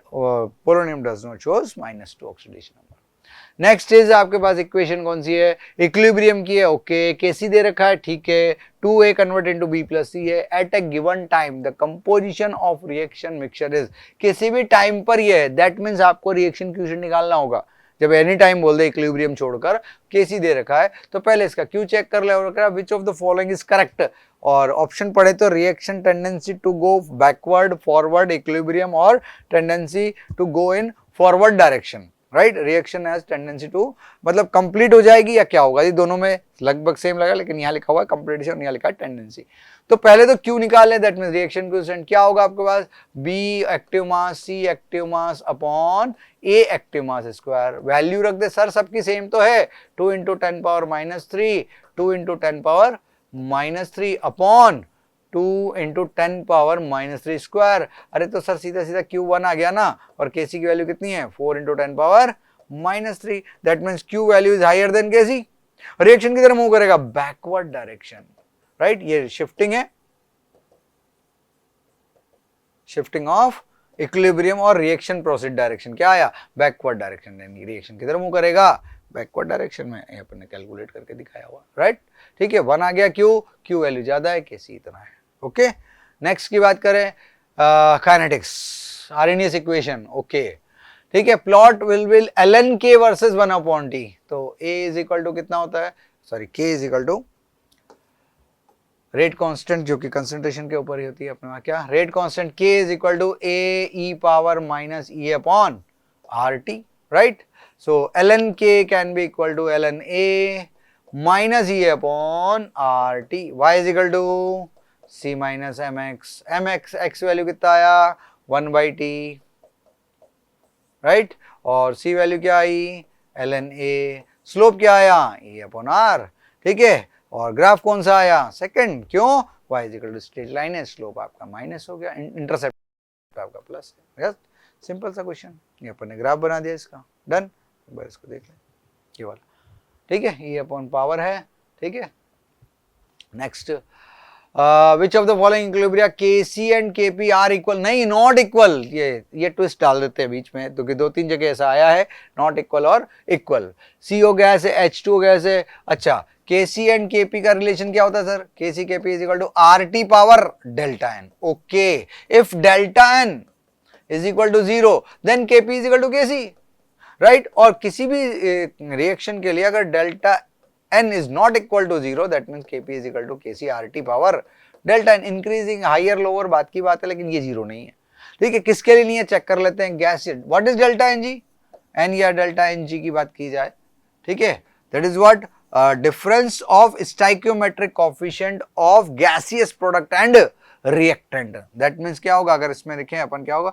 S1: Polonium does not shows -2 oxidation number. Next is आपके पास इक्वेशन कौन सी है, इक्विलिब्रियम की है, ओके। Kc दे रखा है, ठीक है, 2A convert into B + C है। At a given time the composition of reaction mixture is, किसी भी टाइम पर ये है, दैट मींस आपको रिएक्शन क्वोशिएंट निकालना होगा। जब एनी टाइम बोल दे इक्विलिब्रियम छोड़कर, Kc दे रखा है तो पहले इसका Q चेक कर ले और which of the following is correct, और ऑप्शन पढ़े तो reaction tendency to go backward, forward, equilibrium, और tendency to go in forward direction, right. Reaction has tendency to, मतलब कंप्लीट हो जाएगी या क्या होगा, ये दोनों में लगभग सेम लगा, लेकिन यहाँ लिखा हुआ है कंप्लीशन, यहाँ लिखा है टेंडेंसी। तो पहले तो Q निकाल लें, दैट मींस रिएक्शन क्वोशिएंट क्या होगा आपके पास, B active mass, C active mass upon A active mass square. Value रख दे सर, सबकी सेम तो है, 2 × 10⁻³ 2 × 10⁻³ अपॉन 2 × 10⁻³ स्क्वायर। अरे तो सर सीधा सीधा Q1 आ गया ना, और Kc की वैल्यू कितनी है, 4 × 10⁻³। That means Q value is higher than Kc। Reaction किधर मूव करेगा, बैकवर्ड डायरेक्शन, राइट। ये शिफ्टिंग है, शिफ्टिंग ऑफ इक्विलिब्रियम और रिएक्शन प्रोसीड डायरेक्शन क्या आया, बैकवर्ड डायरेक्शन। यानी रिएक्शन किधर मूव करेगा, बैकवर्ड डायरेक्शन में। ये अपन ने कैलकुलेट करके दिखाया हुआ, राइट। ठीक है, 1 आ गया Q वैल्यू ज्यादा है, Kc इतना है, ओके। नेक्स्ट की बात करें, काइनेटिक्स, आर्हेनियस इक्वेशन, ओके, ठीक है। Plot will ln k versus 1/t, तो A इज इक्वल टू कितना होता है, sorry K is equal to rate constant, जो कि कंसंट्रेशन के ऊपर ही होती है अपने वहां, क्या rate constant, K is equal to A e⁻ upon RT, right. So ln k can be equal to ln A minus E upon RT. Y is equal to C minus mx. mx x value कितना आया, 1/t, राइट। और C वैल्यू क्या आई, ln A। स्लोप क्या आया, E upon R, ठीक है। और ग्राफ कौन सा आया, सेकंड, क्यों, y is equal to straight line है, स्लोप आपका माइनस हो गया, इंटरसेप्ट आपका प्लस है, यस। सिंपल सा क्वेश्चन, ये अपन ने ग्राफ बना दिया इसका, डन। इसको देख लें, ये वाला, ठीक है, E अपॉन पावर है, ठीक है। Next, which of the following equilibria Kc and Kp are equal, नहीं नॉट इक्वल, ये ट्विस्ट डाल देते हैं बीच में, तो कि 2-3 जगह ऐसा आया है, नॉट इक्वल और इक्वल। C हो गया ऐसे, H2 हो गया ऐसे। अच्छा, Kc एंड Kp का रिलेशन क्या होता है sir, Kc Kp is equal to RT power delta n, okay. If delta n is equal to 0 then Kp is equal to Kc, right. और किसी भी रिएक्शन के लिए अगर delta n is not equal to 0, that means Kp is equal to Kc RT power delta n। Increasing higher lower बात की बात है, लेकिन ये 0 नहीं है, ठीक है। किसके लिए नहीं है, चेक कर लेते हैं, gas. What is delta Ng, n या डेल्टा Ng की बात की जाए, ठीक है, that is what difference of stoichiometric coefficient of gaseous product and reactant. That means क्या होगा, अगर इसमें लिखें अपन, क्या होगा,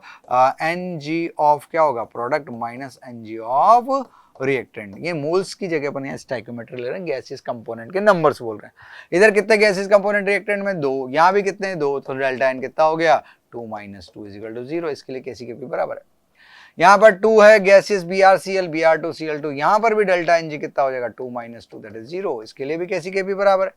S1: Ng ऑफ क्या होगा, product minus Ng of reactant. ये मोल्स की जगह अपन यहाँ स्टाइकियोमेट्री ले रहे हैं, गैसियस कंपोनेंट के नंबर्स बोल रहे हैं। इधर कितने गैसियस कंपोनेंट रिएक्टेंट में, 2, यहाँ भी कितने, 2, तो डेल्टा n कितना हो गया, 2 - 2 इज इक्वल टू 0। इसके लिए Kc Kp बराबर है, यहाँ पर 2 है गैसियस BrCl Br2Cl2, यहाँ पर भी डेल्टा Ng कितना हो जाएगा, 2 - 2 दैट इज 0। इसके लिए भी Kc Kp बराबर है।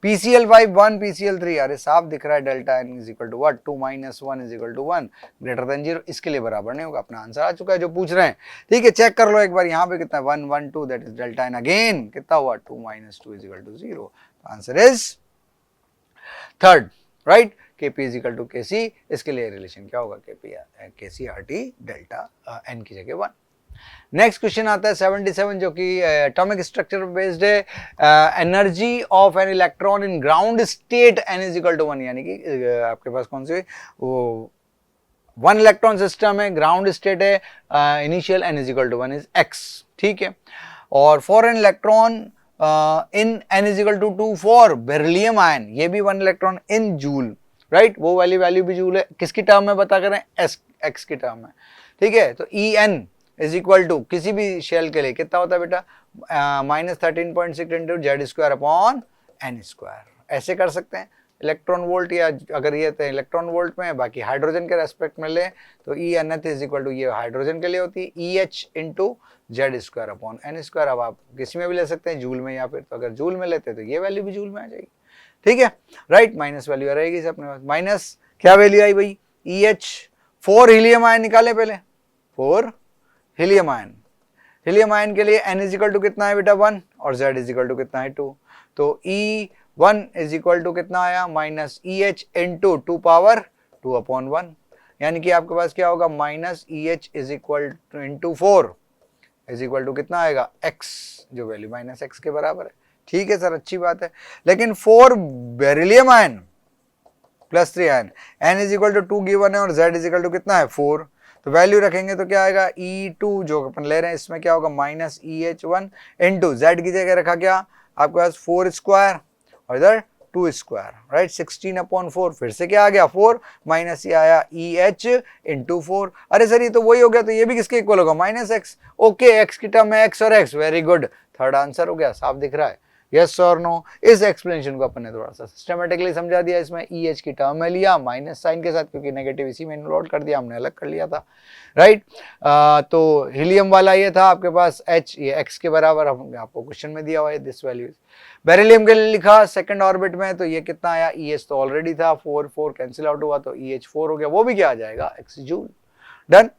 S1: PCl5 1 PCl3, अरे साफ दिख रहा है, delta n is equal to what, 2 - 1 is equal to 1 greater than 0। इसके लिए बराबर नहीं होगा, अपना आंसर आ चुका है जो पूछ रहे हैं, ठीक है। चेक कर लो एक बार, यहाँ पे कितना, 1 1 2 that is delta n, again कितना हुआ, 2 - 2 is equal to 0। Answer is third, right. Kp is equal to Kc, इसके लिए रिलेशन क्या होगा, Kc RT डेल्टा n की जगह 1। नेक्स्ट क्वेश्चन आता है 77 जो कि एटॉमिक स्ट्रक्चर बेस्ड है। Energy of an electron in ground state n is equal to 1, यानी कि आपके पास कौन सी वो 1 इलेक्ट्रॉन सिस्टम है, ग्राउंड स्टेट है, initial n is equal to 1 is x, ठीक है। और for an electron in n is equal to 2 for beryllium ion, ये भी 1 इलेक्ट्रॉन इन जूल, राइट, वो वाली वैल्यू भी जूल है, किसकी टर्म में बता करें, x की टर्म में, ठीक है। तो En इज इक्वल टू किसी भी शेल के लिए कितना होता है बेटा, -13.6 into Z square upon N square, ऐसे कर सकते हैं इलेक्ट्रॉन वोल्ट, या अगर ये तो इलेक्ट्रॉन वोल्ट में, बाकी हाइड्रोजन के रेस्पेक्ट में ले तो ई एन एथ इज इक्वल टू, ये हाइड्रोजन के लिए होती है E H into Z square upon N square. अब आप किसी में भी ले सकते हैं, जूल में, या फिर तो अगर जूल में लेते हैं तो ये वैल्यू भी जूल में आ जाएगी, ठीक है, राइट। माइनस वैल्यू आ रहेगी इसे अपने पास, माइनस क्या वैल्यू आई भाई, ई एच 4 हीलियम आयन निकाले पहले, 4 हीलियम आयन, हीलियम आयन के लिए n इज इक्वल टू कितना है बेटा 1 और z इज इक्वल टू कितना है 2, तो E1 इज इक्वल टू कितना आया, minus E H into 2 power 2 upon 1, यानी कि आपके पास क्या होगा, minus E H is equal to into 4 is equal to कितना आएगा x, जो वैल्यू माइनस x के बराबर है, ठीक है सर, अच्छी बात है। लेकिन 4 beryllium ion plus 3 ion, n is equal to 2 given है और z इज इक्वल टू कितना है 4, तो वैल्यू रखेंगे तो क्या आएगा, E2 जो अपन ले रहे हैं इसमें क्या होगा, माइनस EH1 इंटू जेड की जगह रखा क्या आपके पास 4 स्क्वायर और इधर 2 स्क्वायर, राइट, 16 अपॉन 4, फिर से क्या आ गया 4 माइनस ये आया EH इंटू 4, अरे सर ये तो वही हो गया, तो ये भी किसके इक्वल होगा, माइनस एक्स, ओके, x की टर्म में x और x, very good, third answer हो गया, साफ दिख रहा है, यस और नो। इस एक्सप्लेनेशन को अपन ने थोड़ा सा सिस्टमेटिकली समझा दिया, इसमें EH की टर्म में लिया माइनस साइन के साथ, क्योंकि नेगेटिव इसी में इन्वॉल्व कर दिया, हमने अलग कर लिया था, राइट। तो हीलियम वाला ये था आपके पास H, ये x के बराबर, आपको क्वेश्चन में दिया हुआ है दिस वैल्यू। बेरिलियम के लिए लिखा सेकंड ऑर्बिट में, तो ये कितना आया, EH तो ऑलरेडी था, 4 कैंसिल आउट हुआ तो EH 4 हो गया, वो भी क्या आ जाएगा x जूल, डन।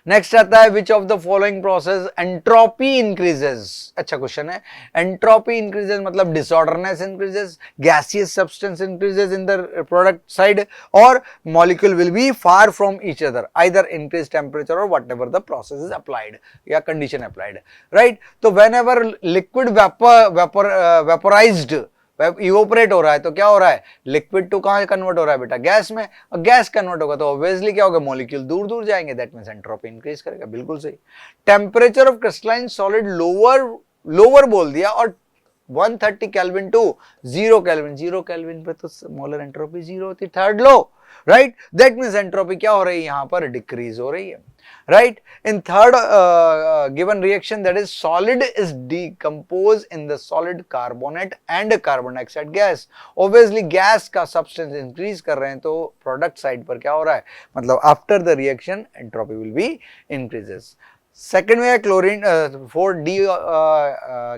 S1: नेक्स्ट आता है which of the following process entropy increases, अच्छा क्वेश्चन है, एंट्रोपी इंक्रीजेस मतलब disorderness increases, gaseous substance increases in the product side, और molecule will be far from each other, either increase temperature और whatever the process is applied या कंडीशन अप्लाइड, राइट। तो whenever liquid vaporised evaporate हो रहा है तो क्या हो रहा है, लिक्विड टू कहां कन्वर्ट हो रहा है बेटा, गैस में, और गैस कन्वर्ट होगा तो ऑब्वियसली क्या होगा, मॉलिक्यूल दूर दूर जाएंगे, दैट मींस एंट्रोपी इंक्रीज करेगा, बिल्कुल सही। Temperature of crystalline solid lower बोल दिया, और 130 केल्विन टू 0 केल्विन, 0 केल्विन पे तो मोलर एंट्रोपी 0 होती, third low, right, that means entropy क्या हो रही है, यहां पर डिक्रीज हो रही है, right. In third given reaction, that is solid is decomposed in the solid carbonate and carbon dioxide gas, obviously gas का substance increase कर रहे हैं तो product side पर क्या हो रहा है, मतलब after the reaction entropy will be increases। Second में क्लोरीन 4D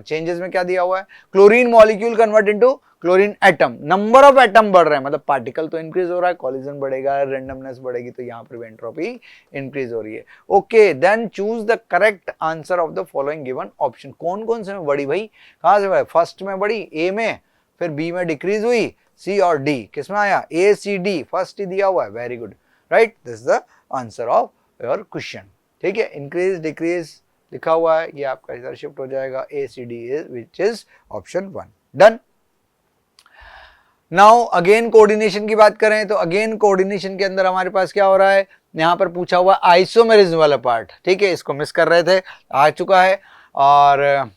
S1: चेंजेस में क्या दिया हुआ है, chlorine molecule convert into chlorine atom, number of atom बढ़ रहे हैं, मतलब पार्टिकल तो इंक्रीज हो रहा है, कॉलिजन बढ़ेगा, रेंडमनेस बढ़ेगी, तो यहां पर भी एंट्रोपी इंक्रीज हो रही है, okay. Then choose the correct answer of the following given option, कौन कौन से में बढ़ी भाई, कहां से बढ़ी, फर्स्ट में बढ़ी ए में, फिर बी में डिक्रीज हुई, सी और डी किस में आया, ए सी डी, फर्स्ट ही दिया हुआ है, very good, right, this the answer of your question, ठीक है। इंक्रीज डिक्रीज लिखा हुआ है, ये आपका इधर शिफ्ट हो जाएगा, A C D is which is option 1, done. Now again coordination की बात करें तो अगेन कोऑर्डिनेशन के अंदर हमारे पास क्या हो रहा है, यहां पर पूछा हुआ आइसोमेरिज्म वाला पार्ट, ठीक है, इसको मिस कर रहे थे, आ चुका है, और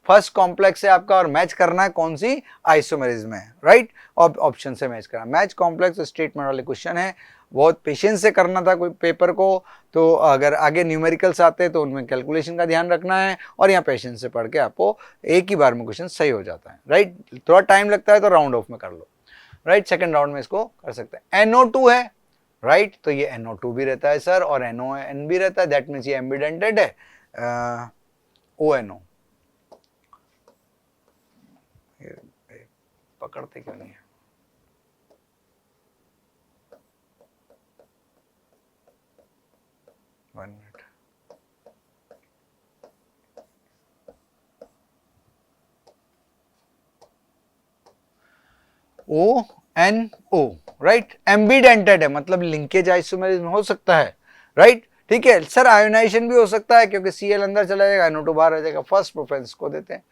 S1: फर्स्ट कॉम्प्लेक्स है आपका, और मैच करना है कौन सी, आइसोमेरिज्म है, राइट, ऑप्शन से मैच करना, मैच कॉम्प्लेक्स स्टेटमेंट वाले क्वेश्चन है, बहुत पेशेंस से करना था कोई पेपर को, तो अगर आगे न्यूमेरिकल्स आते हैं तो उनमें कैलकुलेशन का ध्यान रखना है, और यहाँ पेशेंस से पढ़ के आपको एक ही बार में क्वेश्चन सही हो जाता है, राइट, थोड़ा टाइम लगता है तो राउंड ऑफ में कर लो, राइट, सेकंड राउंड में इसको कर सकते हैं। NO2 है, राइट, तो ये NO2 भी रहता है सर, और NON भी रहता है, दैट मीन्स ये एम्बिडेंटेड है, ONO, पकड़ते क्यों नहीं है, one minute, ONO, right, ambidentate है, मतलब लिंकेज आइसोमेरिज्म हो सकता है, राइट, ठीक है सर, आयोनाइजेशन भी हो सकता है क्योंकि Cl अंदर चला जाएगा, NO2 बाहर आ जाएगा, फर्स्ट प्रेफरेंस को देते हैं।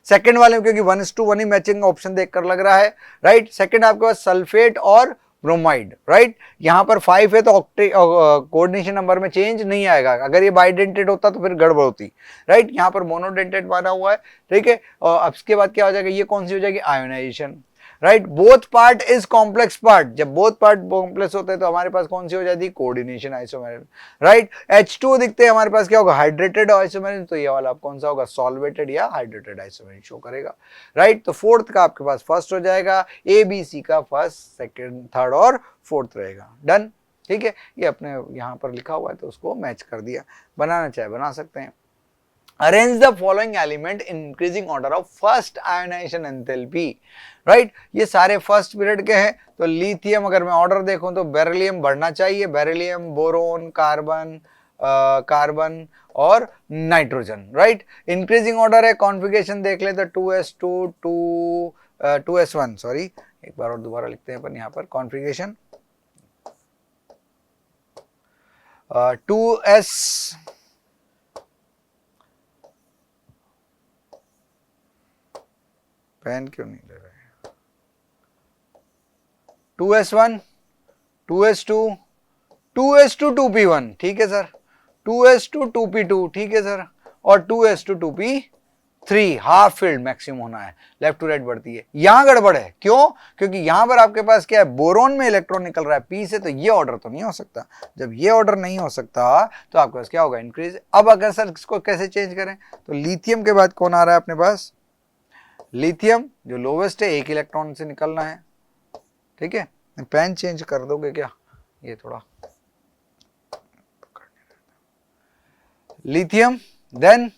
S1: सेकंड वाले में क्योंकि 1:1 ही मैचिंग ऑप्शन देखकर लग रहा है, राइट। सेकंड आपके पास सल्फेट और ब्रोमाइड, राइट। यहाँ पर 5 है तो कोऑर्डिनेशन नंबर में चेंज नहीं आएगा, अगर ये बाइडेंटेड होता तो फिर गड़बड़ होती, राइट। यहाँ पर मोनोडेंटेड माना हुआ है, ठीक है। और अब इसके बाद क्या हो जाएगा, ये कौन सी हो जाएगी, ionisation, right. Both part is complex part, जब बोथ पार्ट कॉम्प्लेक्स होते हैं तो हमारे पास कौन सी हो जाती है, कोऑर्डिनेशन आइसोमेरिज्म, राइट। H2 दिखते हैं हमारे पास क्या होगा, हाइड्रेटेड आइसोमेरिज्म, तो ये वाला आप कौन सा होगा, सॉल्वेटेड या हाइड्रेटेड आइसोमेरिज्म शो करेगा, राइट। तो फोर्थ का आपके पास फर्स्ट हो जाएगा, ABC का फर्स्ट, सेकंड, थर्ड और फोर्थ रहेगा, डन, ठीक है। ये अपने यहाँ पर लिखा हुआ है तो उसको मैच कर दिया, बनाना चाहे बना सकते हैं। Arrange the following element in increasing order of first ionization enthalpy, right. ये सारे फर्स्ट पीरियड के हैं, तो लिथियम अगर मैं ऑर्डर देखूं तो बेरिलियम बढ़ना चाहिए, बेरिलियम, बोरोन, कार्बन, कार्बन और नाइट्रोजन, राइट। इंक्रीजिंग ऑर्डर है, कॉन्फ़िगरेशन देख ले तो 2s2 2s1, सॉरी एक बार और दोबारा लिखते हैं अपन यहाँ पर कॉन्फ़िगरेशन, 2s पेन क्यों नहीं ले रहे, 2s1 2s2 2s2 2p1, ठीक है सर, 2s2 2p2, ठीक है सर, और 2s2 2p3, half field maximum होना है, लेफ्ट टू राइट बढ़ती है। यहां गड़बड़ है, क्यों, क्योंकि यहां पर आपके पास क्या है, बोरोन में इलेक्ट्रॉन निकल रहा है p से, तो ये ऑर्डर तो नहीं हो सकता। जब ये ऑर्डर नहीं हो सकता तो आपके पास क्या होगा, इंक्रीज। अब अगर सर इसको कैसे चेंज करें, तो लिथियम के बाद कौन आ रहा है अपने पास, लिथियम जो लोवेस्ट है, एक इलेक्ट्रॉन से निकलना है, ठीक है। पेन चेंज कर दोगे क्या, ये थोड़ा, lithium then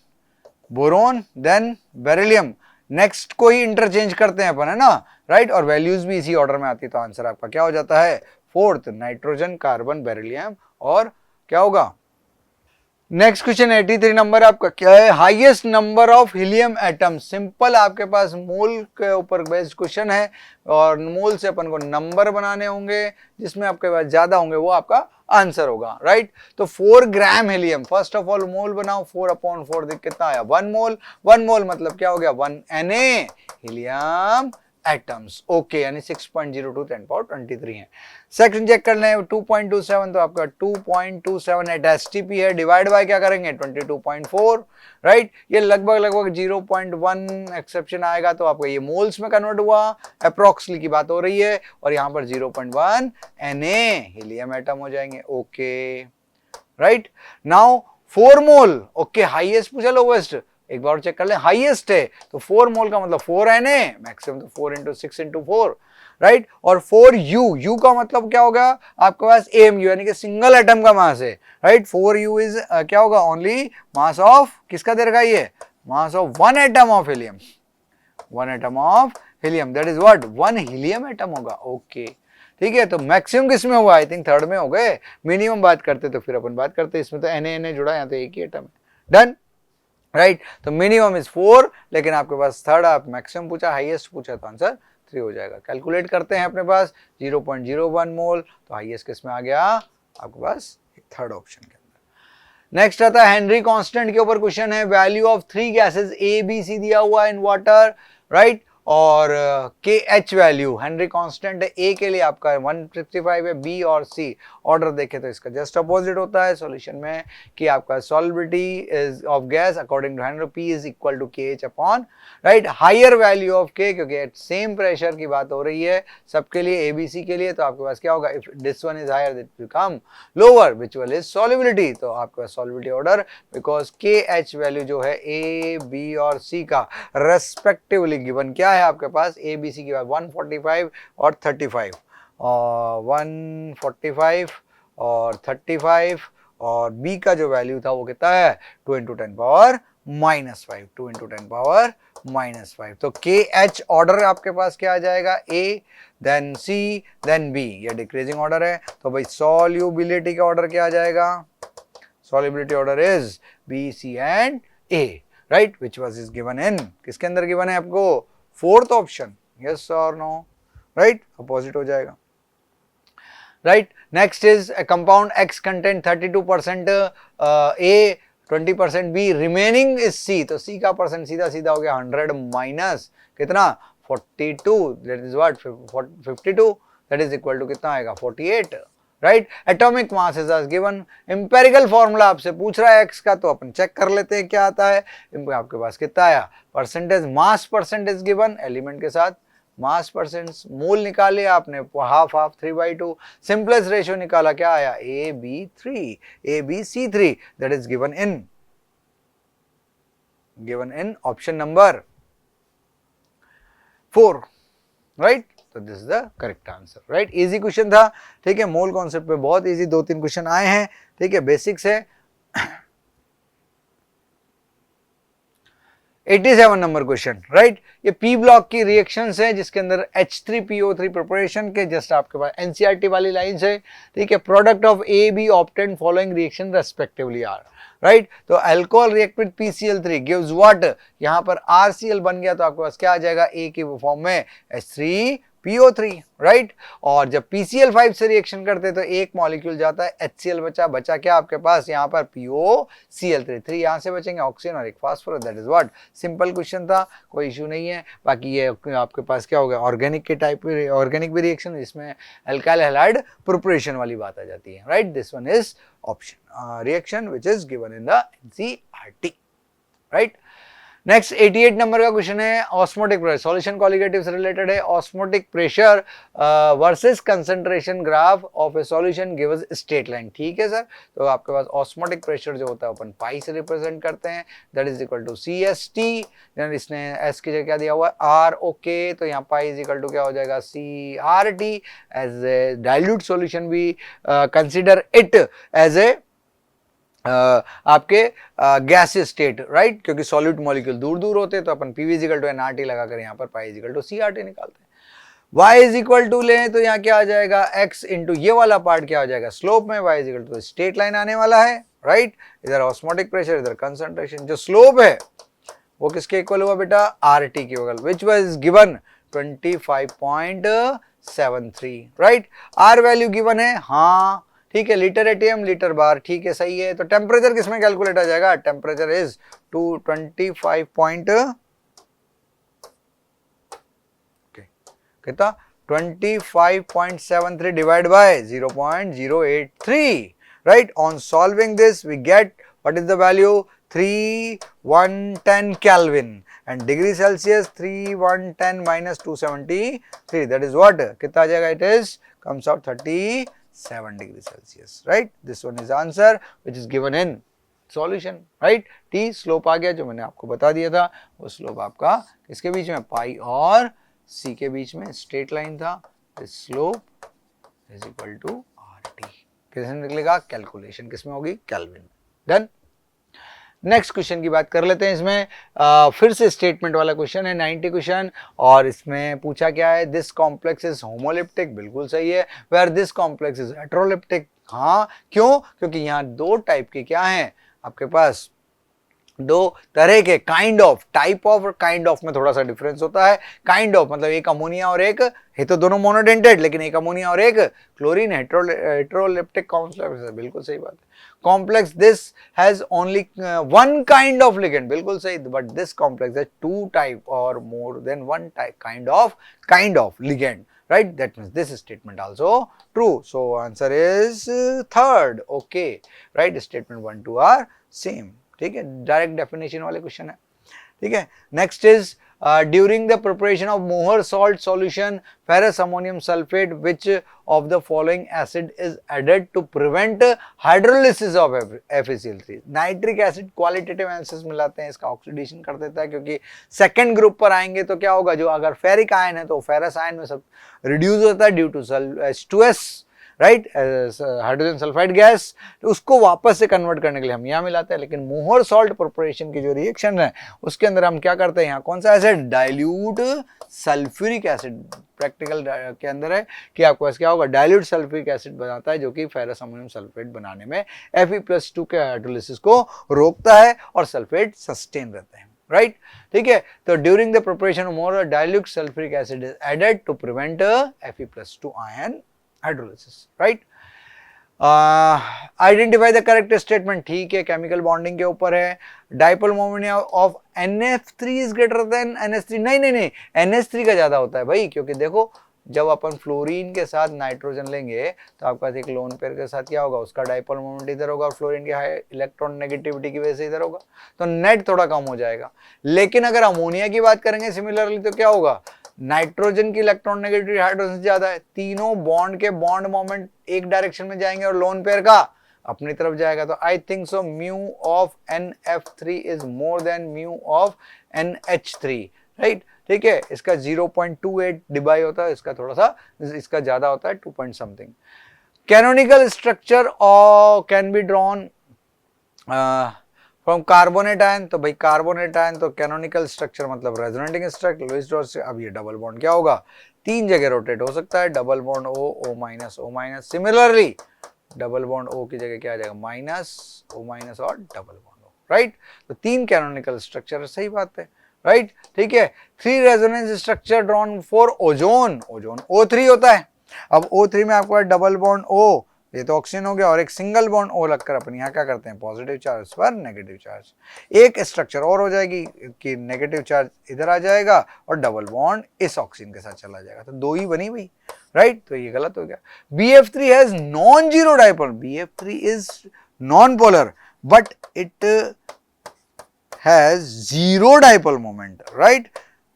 S1: boron then beryllium, next को ही इंटरचेंज करते हैं अपन, है ना, राइट। और वैल्यूज भी इसी ऑर्डर में आती है, तो आंसर आपका क्या हो जाता है, फोर्थ, नाइट्रोजन, कार्बन, बेरिलियम, और क्या होगा। नेक्स्ट क्वेश्चन 83 नंबर आपका क्या है, highest number of helium atom. Simple आपके पास मोल के ऊपर बेस्ड क्वेश्चन है, और मोल से अपन को नंबर बनाने होंगे, जिसमें आपके पास ज्यादा होंगे वो आपका आंसर होगा, राइट। तो 4 ग्राम हीलियम, फर्स्ट ऑफ ऑल मोल बनाओ, 4/4 देख कितना आया, 1 मोल। 1 मोल मतलब क्या हो गया, 1 Na हीलियम एटम्स, ओके, यानी 6.02 10^23 है। सेकंड चेक कर लें, 2.27, तो आपका 2.27 STP है, डिवाइड बाय क्या करेंगे, 22.4, राइट। ये लगभग 0.1 एक्सेप्शन आएगा, तो आपका ये मोल्स में कन्वर्ट हुआ, अप्रोक्सली की बात हो रही है, और यहाँ पर 0.1 Na हीलियम एटम हो जाएंगे, ओके, राइट। नाउ 4 मोल, ओके, हाईएस्ट पूछा, लोवेस्ट एक बार चेक कर ले, हाईएस्ट है तो 4 मोल का मतलब 4 Na, मैक्सिमम तो 4 × 6 × 4, राइट। और 4U का मतलब क्या होगा, आपके पास AMU यानी कि सिंगल एटम का मास है, राइट। 4U इज क्या होगा, ओनली मास ऑफ, किसका दे रखा है ये, mass of 1 atom of helium, 1 atom of helium, that is what, 1 helium atom होगा, ओके, ठीक है। तो मैक्सिमम किस में हुआ, आई थिंक थर्ड में हो गए, मिनिमम बात करते तो फिर अपन बात करते, इसमें तो Na जुड़ा, यहाँ तो एक ही एटम है, डन, राइट। तो मिनिमम इज 4, लेकिन आपके पास थर्ड, आप मैक्सिमम पूछा, हाईएस्ट पूछा, तो आंसर 3 हो जाएगा। कैलकुलेट करते हैं, अपने पास 0.01 मोल, तो हाईएस्ट किस में आ गया, आपके पास थर्ड ऑप्शन के अंदर। नेक्स्ट आता है हेनरी कांस्टेंट के ऊपर क्वेश्चन है, वैल्यू ऑफ 3 गैसेस ABC दिया हुआ इन वाटर, राइट, और KH वैल्यू, हेनरी कांस्टेंट है, A के लिए आपका 165 है, B और C ऑर्डर देखे तो इसका जस्ट अपोजिट होता है सॉल्यूशन में, कि आपका solubility is of gas according to Henry, P is equal to KH upon, right, higher value of K, क्योंकि एट सेम प्रेशर की बात हो रही है सबके लिए, ABC के लिए, तो आपके पास क्या होगा, if this one is higher that become lower, which one is solubility, तो आपके पास solubility order, because KH value जो है A, B और C का रेस्पेक्टिवली गिवन क्या है आपके पास, ABC के बाद 145 और 35, और 145 और 35, और B का जो वैल्यू था वो कितना है, 2 × 10⁻⁻5, 2 × 10⁻⁻5, तो KH ऑर्डर आपके पास क्या आ जाएगा, A then C then B, ये डिक्रीजिंग ऑर्डर है, तो भाई सॉल्युबिलिटी का ऑर्डर क्या आ जाएगा, solubility order is B, C and A, right, which was is given in, किसके अंदर गिवन है आपको, फोर्थ ऑप्शन, यस और नो, राइट, अपोजिट हो जाएगा। right? Next is a compound X contain 32% A, 20% B, remaining is C. तो C का परसेंट सीधा सीधा हो गया 100 माइनस कितना 42, that is what 52, that is equal to कितना आएगा 48, right? Atomic mass is as given. Empirical formula आपसे पूछ रहा है X का, तो अपन चेक कर लेते हैं क्या आता है. आपके पास कितना आया, percentage mass percentage given element के साथ, मास परसेंट, मोल निकाले आपने हाफ हाफ 3/2, सिंपलेस्ट रेशियो निकाला, क्या आया AB3, ABC3, that is given in option number 4, right? तो this is the correct answer, right? Easy question था, ठीक है. मोल कॉन्सेप्ट पे बहुत इजी 2-3 क्वेश्चन आए हैं, ठीक है, बेसिक्स है. 87 नंबर क्वेश्चन, राइट? ये पी ब्लॉक की रिएक्शंस है जिसके अंदर H3PO3 प्रिपरेशन के जस्ट आपके पास एनसीईआरटी वाली लाइंस है, ठीक है. Product of A B obtained following reaction respectively are, right? तो alcohol react with PCl3 gives what, यहाँ पर RCl बन गया तो आपके पास क्या आ जाएगा, ए की फॉर्म में H3PO3, राइट? और जब PCl5 से रिएक्शन करते हैं तो एक मॉलिक्यूल जाता है, HCl बचा क्या आपके पास यहाँ पर POCl3, 3 यहाँ से बचेंगे ऑक्सीजन और एक phosphorus, that is what. Simple question था, कोई इशू नहीं है. बाकी ये आपके पास क्या होगा, ऑर्गेनिक के टाइप ऑर्गेनिक भी रिएक्शन जिसमें अल्काइल हैलाइड प्रिपरेशन वाली बात आ जाती है, right? This one is option reaction which is given in the NCERT, right? Next 88 number का क्वेश्चन है ऑस्मोटिक प्रेशर, सॉल्यूशन कोलिगेटिव से रिलेटेड है. Osmotic pressure versus concentration graph of A solution gives straight line, ठीक है सर. तो आपके पास ऑस्मोटिक प्रेशर जो होता है अपन पाई से रिप्रेजेंट करते हैं, that is equal to CST, इसने S की जगह क्या दिया हुआ है R, ओके. तो यहाँ पाई इज इक्वल टू क्या हो जाएगा CRT. As a dilute solution भी कंसिडर इट एज ए आपके गैसियस स्टेट, राइट? क्योंकि सॉल्यूट मॉलिक्यूल दूर दूर होते हैं तो अपन PV इक्वल टू NRT लगाकर यहाँ पर पाई इक्वल टू CRT निकालते हैं. y इज इक्वल टू लें तो यहाँ क्या आ जाएगा x इंटू ये वाला पार्ट क्या हो जाएगा स्लोप में, y is equal to straight line आने वाला है, राइट? इधर ऑस्मोटिक प्रेशर, इधर कंसंट्रेशन. जो स्लोप है वो किसके इक्वल हुआ बेटा, RT के इक्वल, which was given 25.73, right? R value given है, हाँ ठीक है. लीटर एटीएम, लीटर बार, ठीक है, सही है. तो टेम्परेचर किसमें कैलकुलेट आ जाएगा, टेम्परेचर इज 225 कितना 25.73 divide by 0.083, right? On solving this we get what is the value 3110 kelvin and degree Celsius 3110 minus 273, that is what, कितना आ जाएगा, it is comes out 37 degree Celsius, right? This one is answer which is given in solution, right? T slope आ गया जो मैंने आपको बता दिया था, वो slope आपका किसके बीच में, पाई और C के बीच में स्ट्रेट लाइन था. This slope is equal to RT. कैसे निकलेगा, कैलकुलेशन किसमें होगी, केल्विन. डन. नेक्स्ट क्वेश्चन की बात कर लेते हैं. इसमें फिर से स्टेटमेंट वाला क्वेश्चन है, 90 क्वेश्चन, और इसमें पूछा क्या है, दिस कॉम्प्लेक्स इज होमोलिप्टिक, बिल्कुल सही है. वेयर दिस कॉम्प्लेक्स इज हेटेरोलिप्टिक, हाँ क्यों, क्योंकि यहाँ दो टाइप के क्या हैं आपके पास, दो तरह के काइंड ऑफ, टाइप ऑफ और काइंड ऑफ में थोड़ा सा डिफरेंस होता है. काइंड ऑफ मतलब एक अमोनिया और एक है, तो दोनों मोनोडेंटेड, लेकिन एक अमोनिया और एक क्लोरीन, हेटेरोलिप्टिक कॉम्प्लेक्स, बिल्कुल सही बात है. Complex this has only one kind of ligand, बिल्कुल सही, but this complex has two type और more than one type kind of ligand, right? That means this statement also true. So answer is third, okay, right? Statement 1, 2 are same. ठीक है, डायरेक्ट डेफिनेशन वाले क्वेश्चन है, ठीक है. Next is during the preparation of Mohr salt solution ferrous ammonium sulphate which of the following acid is added to prevent hydrolysis of FeCl3. Nitric acid qualitative analysis मिलाते हैं, इसका ऑक्सीडेशन कर देता है, क्योंकि सेकंड ग्रुप पर आएंगे तो क्या होगा, जो अगर फेरिक आयन है तो फेरस आयन में सब रिड्यूस होता है due to H2S, right, hydrogen sulphide gas, तो उसको वापस से कन्वर्ट करने के लिए हम यहाँ मिलाते हैं. लेकिन मोहर सॉल्ट प्रिपरेशन की जो रिएक्शन है उसके अंदर हम क्या करते हैं, यहाँ कौन सा acid, dilute sulphuric acid. Practical के अंदर है कि आपके पास क्या होगा, डाइल्यूट सल्फ्यूरिक एसिड बनाता है जो कि फेरस अमोनियम सल्फेट बनाने में Fe+2 के हाइड्रोलिसिस को रोकता है और सल्फेट सस्टेन रहता है, राइट, ठीक है. तो during the preparation of Mohr dilute sulphuric acid is added to prevent Fe+2 ion hydrolysis, right. Identify the correct statement, ठीक है, केमिकल बॉन्डिंग के ऊपर है। Dipole moment of NF3 is greater than NH3, नहीं नहीं नहीं, NH3 का ज्यादा होता है भाई, क्योंकि देखो जब अपन फ्लोरीन के साथ नाइट्रोजन लेंगे तो आपका एक लोन पेयर के साथ क्या होगा, उसका डाइपोल मोमेंट इधर होगा और फ्लोरीन की हाई इलेक्ट्रॉन नेगेटिविटी की वजह से इधर होगा, तो नेट थोड़ा कम हो जाएगा। लेकिन अगर अमोनिया की बात करेंगे सिमिलरली तो क्या होगा, नाइट्रोजन की इलेक्ट्रॉन नेगेटिविटी हाइड्रोजन से ज्यादा है, तीनों बॉन्ड के बॉन्ड मोमेंट एक डायरेक्शन में जाएंगे और लोन पेयर का अपनी तरफ जाएगा, तो I think so mu of NF3 is more than mu of NH3, right. ठीक है, इसका 0.28 डिवाई होता है, इसका थोड़ा सा, इसका ज्यादा होता है 2 point something. Canonical structure can be drawn from carbonate ion, तो भाई कार्बोनेट आयन तो कैनोनिकल स्ट्रक्चर मतलब रेजोनेटिंग स्ट्रक्चर, लुईस डॉट से। अब ये डबल बॉन्ड क्या होगा, 3 जगह रोटेट हो सकता है, double bond O minus O minus, similarly double bond O की जगह क्या आ जाएगा, माइनस O माइनस और डबल बॉन्ड O, राइट। तो 3 कैनोनिकल स्ट्रक्चर, सही बात है, राइट, ठीक है। 3 resonance structure drawn for ozone, ozone O3 होता है। अब O3 में आपको डबल बॉन्ड O, ये तो ऑक्सीजन हो गया, और एक सिंगल बॉन्ड O लगकर अपन यहाँ क्या करते हैं, पॉजिटिव चार्ज पर नेगेटिव चार्ज। एक स्ट्रक्चर और हो जाएगी कि नेगेटिव चार्ज इधर आ जाएगा और डबल बॉन्ड इस ऑक्सीजन के साथ चला जाएगा, तो 2 ही बनी भाई, राइट। तो ये गलत हो गया। BF3 has non zero dipole, BF3 is non polar but it has zero dipole moment, right.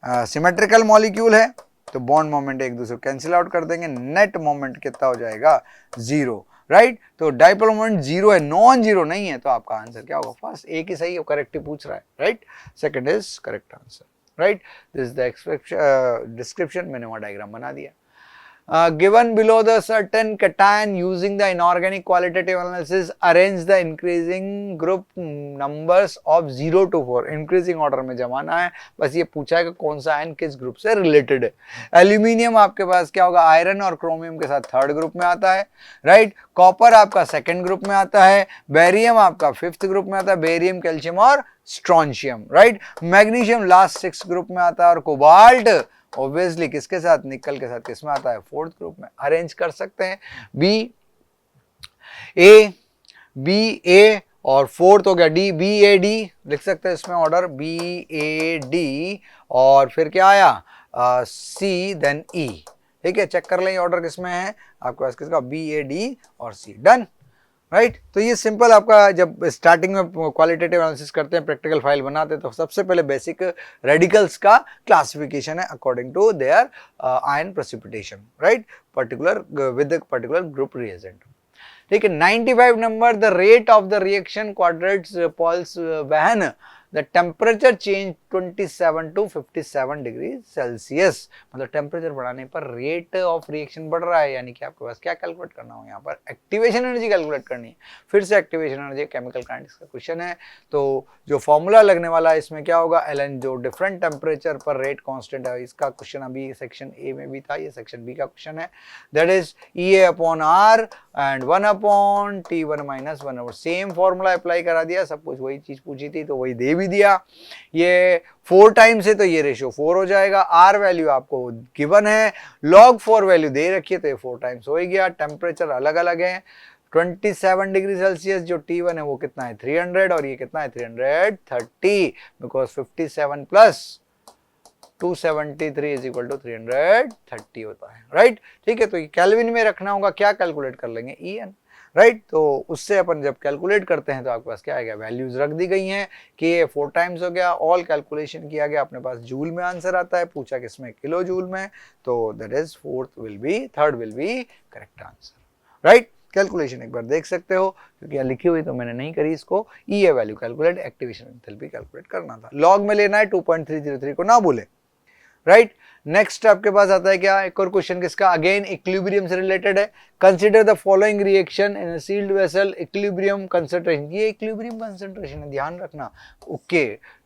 S1: Symmetrical molecule है तो बॉन्ड मोमेंट एक दूसरे को कैंसिल आउट कर देंगे, नेट मोमेंट कितना हो जाएगा, 0, राइट। तो डाइपोल मोमेंट 0 है, नॉन जीरो नहीं है, तो आपका आंसर क्या होगा, फर्स्ट एक ही सही है, करेक्ट ही पूछ रहा है, right. Second is correct answer, right. This is the description, मैंने वहां डायग्राम बना दिया। Given below the certain cation using the inorganic qualitative analysis, arrange the increasing group numbers of 0 to 4, increasing order में जमाना है, बस ये पूछा है कि कौन सा आयन किस ग्रुप से रिलेटेड है। एल्यूमिनियम आपके पास क्या होगा, आयरन और क्रोमियम के साथ 3rd ग्रुप में आता है, राइट। कॉपर आपका 2nd ग्रुप में आता है, बेरियम आपका 5th ग्रुप में आता है, बेरियम, कैल्शियम और strontium, right. Magnesium last 6th group में आता है, और कोबाल्ट ऑब्वियसली किसके साथ, निकल के साथ किसमें आता है, 4th ग्रुप में। अरेंज कर सकते हैं, बी ए और 4th हो गया BAD, लिख सकते हैं इसमें ऑर्डर BAD, और फिर क्या आया C देन E, ठीक है। चेक कर लें ऑर्डर किसमें है आपके पास, किसका, BAD और C, डन, राइट। तो ये सिंपल आपका, जब स्टार्टिंग में क्वालिटेटिव एनालिसिस करते हैं, प्रैक्टिकल फाइल बनाते हैं, तो सबसे पहले बेसिक रेडिकल्स का क्लासिफिकेशन है according to their ion precipitation, right, particular with particular group reagent, ठीक है। 95 number, the rate of the reaction quadruples when the temperature change 27 to 57 degree Celsius, मतलब टेम्परेचर बढ़ाने पर रेट ऑफ रिएक्शन बढ़ रहा है, यानी कि आपके पास क्या कैलकुलेट करना हो, यहाँ पर एक्टिवेशन एनर्जी कैलकुलेट करनी है। फिर से एक्टिवेशन एनर्जी केमिकल काइनेटिक्स का क्वेश्चन है, तो जो फॉर्मूला लगने वाला है इसमें क्या होगा, ln, जो डिफरेंट टेम्परेचर पर रेट कांस्टेंट है, इसका क्वेश्चन अभी सेक्शन ए में भी था, ये सेक्शन बी का क्वेश्चन है, that is EA/R and 1/T1 - 1/, same formula apply करा दिया, सब कुछ वही चीज पूछी थी तो वही दे भी दिया। ये 4 टाइम्स है तो ये रेशियो 4 हो जाएगा, R वैल्यू आपको गिवन है, log 4 वैल्यू दे रखी है तो ये 4 टाइम्स हो ही गया। टेम्परेचर अलग अलग है, 27 डिग्री सेल्सियस जो T1 है वो कितना है 300, और ये कितना है 330, because 57 plus 273 is equal to 330 होता है, राइट, ठीक है। तो ये केल्विन में रखना होगा, क्या कैलकुलेट कर लेंगे, EN, राइट। तो उससे अपन जब कैलकुलेट करते हैं तो आपके पास क्या आएगा, वैल्यूज रख दी गई हैं कि ये 4 टाइम्स हो गया, ऑल कैलकुलेशन किया गया, अपने पास जूल में आंसर आता है, पूछा किसमें, किलो जूल में, तो that is 3rd will be correct answer, right. Calculation एक बार देख सकते हो, क्योंकि यहाँ लिखी हुई तो मैंने नहीं करी इसको, EA value calculate, activation enthalpy calculate करना था, लॉग में लेना है, 2.303 को ना भूले, राइट। नेक्स्ट आपके पास आता है क्या, एक और क्वेश्चन किसका, अगेन इक्विलिब्रियम से रिलेटेड है। Consider the following reaction in a sealed vessel, equilibrium concentration, ये इक्विलिब्रियम कंसंट्रेशन है, ध्यान रखना, ओके,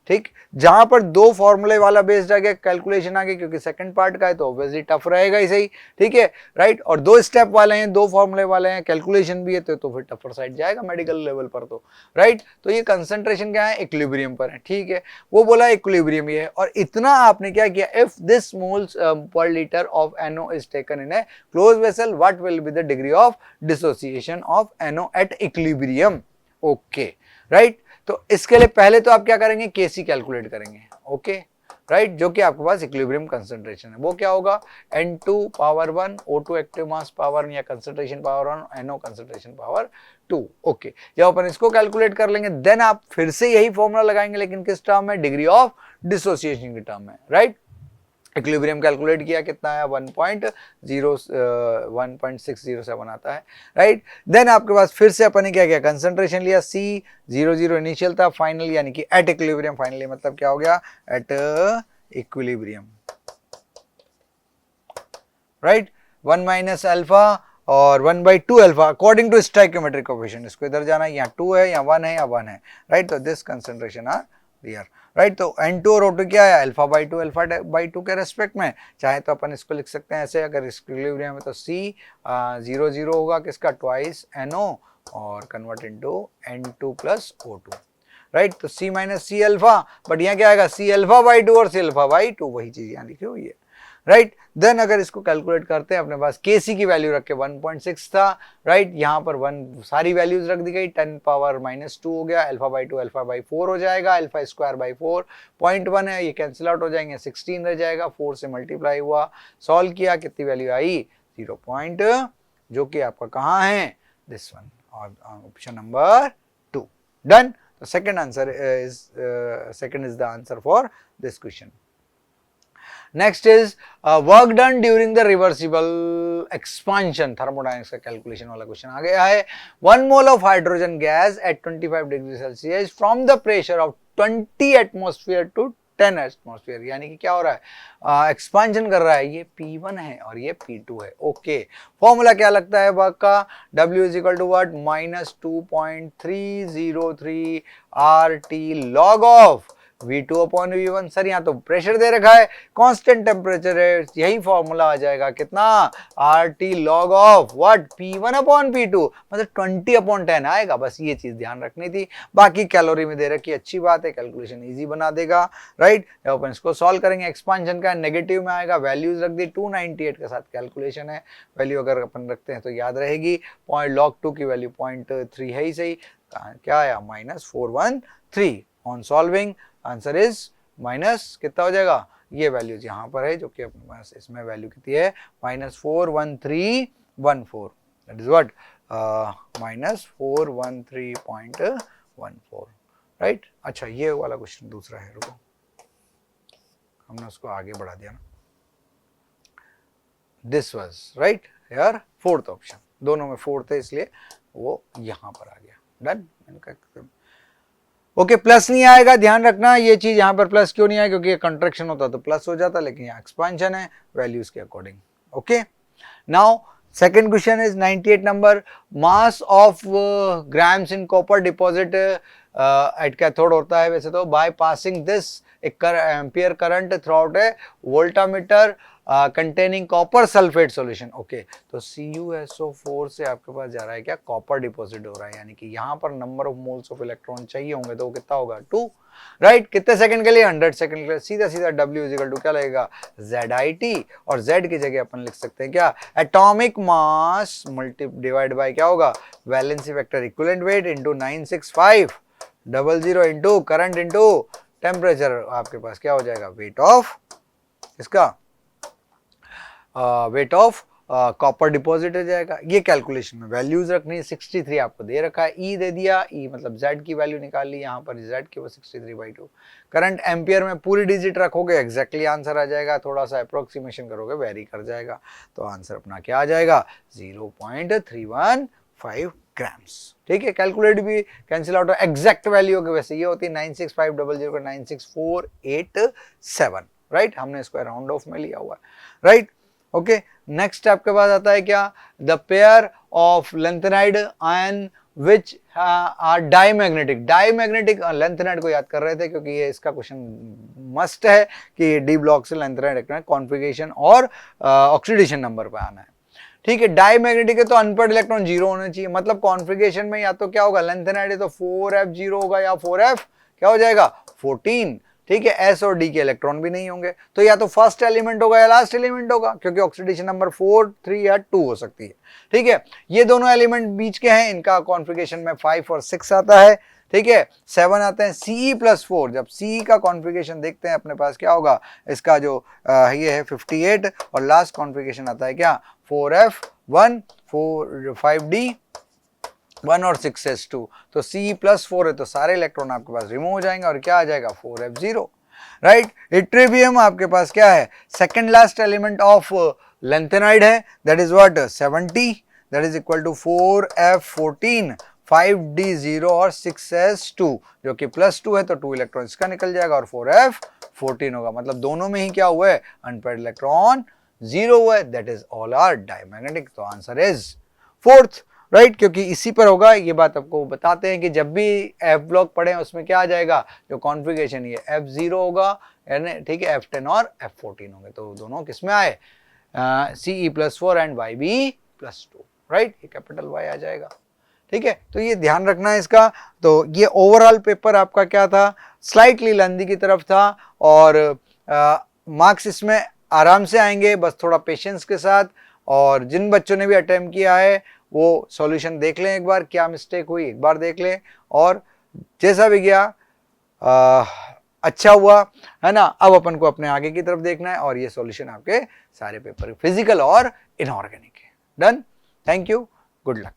S1: ठीक, जहां पर दो फॉर्मूले वाला बेस्ड आ गया कैलकुलेशन आ गई, क्योंकि सेकंड पार्ट का है तो ऑब्वियसली टफ रहेगा ही सही, ठीक है राइट। और दो स्टेप वाले हैं, दो फॉर्मूले वाले हैं, कैलकुलेशन भी है तो फिर टफर साइड जाएगा मेडिकल लेवल पर तो राइट। तो ये कंसंट्रेशन क्या है, इक्विलिब्रियम पर है, ठीक है, वो बोला इक्विलिब्रियम ही है। और इतना आपने क्या किया, if this moles per litre of NO is taken in A close vessel, what will be the degree of dissociation of NO at equilibrium, okay right. तो इसके लिए पहले तो आप क्या करेंगे, केसी कैलकुलेट करेंगे, ओके राइट, जो कि आपके पास इक्विलिब्रियम कंसंट्रेशन है। वो क्या होगा, N2 power 1, O2 active mass power या concentration power 1, NO concentration power 2, okay. जब अपन इसको कैलकुलेट कर लेंगे देन आप फिर से यही फॉर्मूला लगाएंगे, लेकिन किस टर्म में, डिग्री ऑफ डिसोसिएशन की टर्म में, राइट। इक्विलिब्रियम कैलकुलेट किया, कितना है 1.607 आता है, राइट। देन आपके पास फिर से अपन ने क्या किया, कंसंट्रेशन लिया, C00 इनिशियल था, फाइनल यानी कि एट इक्विलिब्रियम, फाइनली मतलब क्या हो गया, at equilibrium, right. 1 minus alpha और 1/2 alpha according to stoichiometric coefficient, इसको इधर जाना है, यहाँ 2 है, यहाँ 1 है, यहाँ 1 है, राइट। तो this concentration are here, right. तो N2 और O2 क्या है, अल्फा/2 के रेस्पेक्ट में, चाहे तो अपन इसको लिख सकते हैं ऐसे, अगर इक्विलिब्रियम है तो C00 होगा किसका, ट्वाइस NO और convert into N2 plus O2, right. तो C minus C alpha, but यहाँ क्या आएगा, C अल्फा/2 और C अल्फा/2, वही चीज यहाँ लिखी हुई है, राइट। देन अगर इसको कैलकुलेट करते हैं, अपने पास Kc की वैल्यू रख के 1.6 था, राइट। यहाँ पर 1 सारी वैल्यूज रख दी गई, 10 पावर -2 हो गया, अल्फा/2 अल्फा/4 हो जाएगा, अल्फा स्क्वायर बाई 4, 0.1 है, ये कैंसिल आउट हो जाएंगे, 16 रह जाएगा, 4 से मल्टीप्लाई हुआ, सॉल्व किया, कितनी वैल्यू आई, 0. जो कि आपका कहाँ है, दिस वन, और option number 2, done. The second is the answer for this question. Next is work done during the reversible expansion, thermodynamics का calculation वाला question आ गया है। 1 mole of hydrogen gas at 25 degrees Celsius from the pressure of 20 atmosphere to 10 atmosphere, यानी कि क्या हो रहा है, एक्सपांशन कर रहा है, ये P1 है और ये P2 है, ओके। फॉर्मूला क्या लगता है वर्क का, W is equal to what, -2.303 RT log of V2 upon V1। Sir यहाँ तो प्रेशर दे रखा है, कांस्टेंट टेम्परेचर है, यही फॉर्मूला आ जाएगा, कितना, RT log of what, P1 upon P2, मतलब 20/10 आएगा, बस ये चीज ध्यान रखनी थी। बाकी कैलोरी में दे रखी, अच्छी बात है, कैलकुलेशन इजी बना देगा, राइट। जब अपन इसको सॉल्व करेंगे, एक्सपांशन का नेगेटिव में आएगा, वैल्यूज रख दी, 298 के साथ कैलकुलेशन है, वैल्यू अगर अपन रखते हैं तो याद रहेगी, log 2 की वैल्यू 0.3 है ही सही, क्या आया, -413। On solving answer is minus कितना हो जाएगा, ये वैल्यूज यहाँ पर है, जो कि अपने पास इसमें वैल्यू कितनी है, -41314, दैट इज व्हाट, -413.14, राइट। अच्छा ये वाला क्वेश्चन दूसरा है, रुको, हमने उसको आगे बढ़ा दिया ना, दिस वाज राइट यार, फोर्थ ऑप्शन, दोनों में फोर्थ है इसलिए वो यहाँ पर आ गया, डन। ओके, प्लस नहीं आएगा, ध्यान रखना ये चीज, यहाँ पर प्लस क्यों नहीं आया, क्योंकि ये कंट्रैक्शन होता तो प्लस हो जाता, लेकिन यहाँ एक्सपांशन है, वैल्यूज के according, okay. Now second question is 98 number, mass of grams in copper deposit at cathode होता है वैसे तो, by passing this ampere current through out A voltameter containing copper sulphate solution, okay. तो CuSO4 से आपके पास जा रहा है क्या, कॉपर डिपॉजिट हो रहा है, यानी कि यहाँ पर number of moles of electron चाहिए होंगे, तो वो कितना होगा, 2, राइट। कितने सेकंड के लिए, 100 सेकंड के लिए, सीधा सीधा W इज इक्वल टू क्या लगेगा, ZIT, और Z की जगह अपन लिख सकते हैं क्या, एटॉमिक मास डिवाइड बाय क्या होगा, valency vector equivalent weight into 96500 into current into temperature, आपके पास क्या हो जाएगा, वेट ऑफ इसका, वेट ऑफ कॉपर डिपॉजिट हो जाएगा। ये कैलकुलेशन में वैल्यूज रखनी है, 63 आपको दे रखा है, E दे दिया, E मतलब Z की वैल्यू निकाल ली, यहाँ पर Z की वो 63/2, करंट एम्पियर में पूरी डिजिट रखोगे एग्जैक्टली आंसर आ जाएगा, थोड़ा सा अप्रोक्सीमेशन करोगे वेरी कर जाएगा, तो आंसर अपना क्या आ जाएगा, 0.315 ग्राम्स, ठीक है। कैलकुलेट भी कैंसिल आउट, एग्जैक्ट वैल्यू होगी, वैसे ये होती है 96500 का 96487, राइट, हमने इसको राउंड ऑफ में लिया हुआ है, राइट, ओके। नेक्स्ट आपके पास आता है क्या, the pair of lanthanide ion which are diamagnetic. Diamagnetic lanthanide को याद कर रहे थे क्योंकि ये इसका क्वेश्चन मस्ट है कि डी ब्लॉक से लेंथेनाइड इलेक्ट्रॉन कॉन्फ़िगरेशन और ऑक्सीडेशन नंबर पे आना है। ठीक है, डाईमैग्नेटिक है तो अनपेयर्ड इलेक्ट्रॉन 0 होने चाहिए, मतलब कॉन्फ़िगरेशन में या तो क्या होगा, लेंथेनाइड है तो 4f0 होगा या 4f क्या हो जाएगा 14। ठीक है, एस और डी के इलेक्ट्रॉन भी नहीं होंगे, तो या तो फर्स्ट एलिमेंट होगा या लास्ट एलिमेंट होगा, क्योंकि ऑक्सीडेशन नंबर 4, 3 या 2 हो सकती है। ठीक है, ये दोनों एलिमेंट बीच के हैं, इनका कॉन्फ़िगरेशन में 5 और 6 आता है। ठीक है, 7 आते हैं Ce+4। जब Ce का कॉन्फ़िगरेशन देखते हैं अपने पास क्या होगा, इसका जो ये है 58 और लास्ट कॉन्फ़िगरेशन आता है क्या 4f1 5d 1 और 6s2। तो Ce+4 है तो सारे इलेक्ट्रॉन आपके पास रिमूव हो जाएंगे और क्या आ जाएगा 4f0। राइट, इट्रीबियम आपके पास क्या है, second last element of lanthanide है, that is what 70, that is equal to 4f14 5d0 और 6s2, जो कि +2 है तो 2 इलेक्ट्रॉन इसका निकल जाएगा और 4f14 होगा। मतलब दोनों में ही क्या हुआ है, अनपेयर्ड इलेक्ट्रॉन 0 हुआ है, that is all are diamagnetic. तो आंसर इज 4th। राइट, क्योंकि इसी पर होगा, ये बात आपको बताते हैं कि जब भी एफ ब्लॉक पढ़े उसमें क्या आ जाएगा, जो कॉन्फ़िगरेशन ये f0 होगा, ठीक है, f10 और f14 होंगे, तो दोनों किस में आए Ce+4 एंड Yb+2। राइट, ये कैपिटल Y आ जाएगा। ठीक है, तो ये ध्यान रखना है इसका। तो ये ओवरऑल पेपर आपका क्या था, स्लाइटली लेंथी की तरफ था और मार्क्स इसमें आराम से आएंगे, बस थोड़ा पेशेंस के साथ। और जिन बच्चों ने भी अटेम्प्ट किया है वो सॉल्यूशन देख लें, एक बार क्या मिस्टेक हुई एक बार देख लें, और जैसा भी गया अच्छा हुआ है ना। अब अपन को अपने आगे की तरफ देखना है और ये सॉल्यूशन आपके सारे पेपर फिजिकल और इनऑर्गेनिक है। Done, thank you, good luck.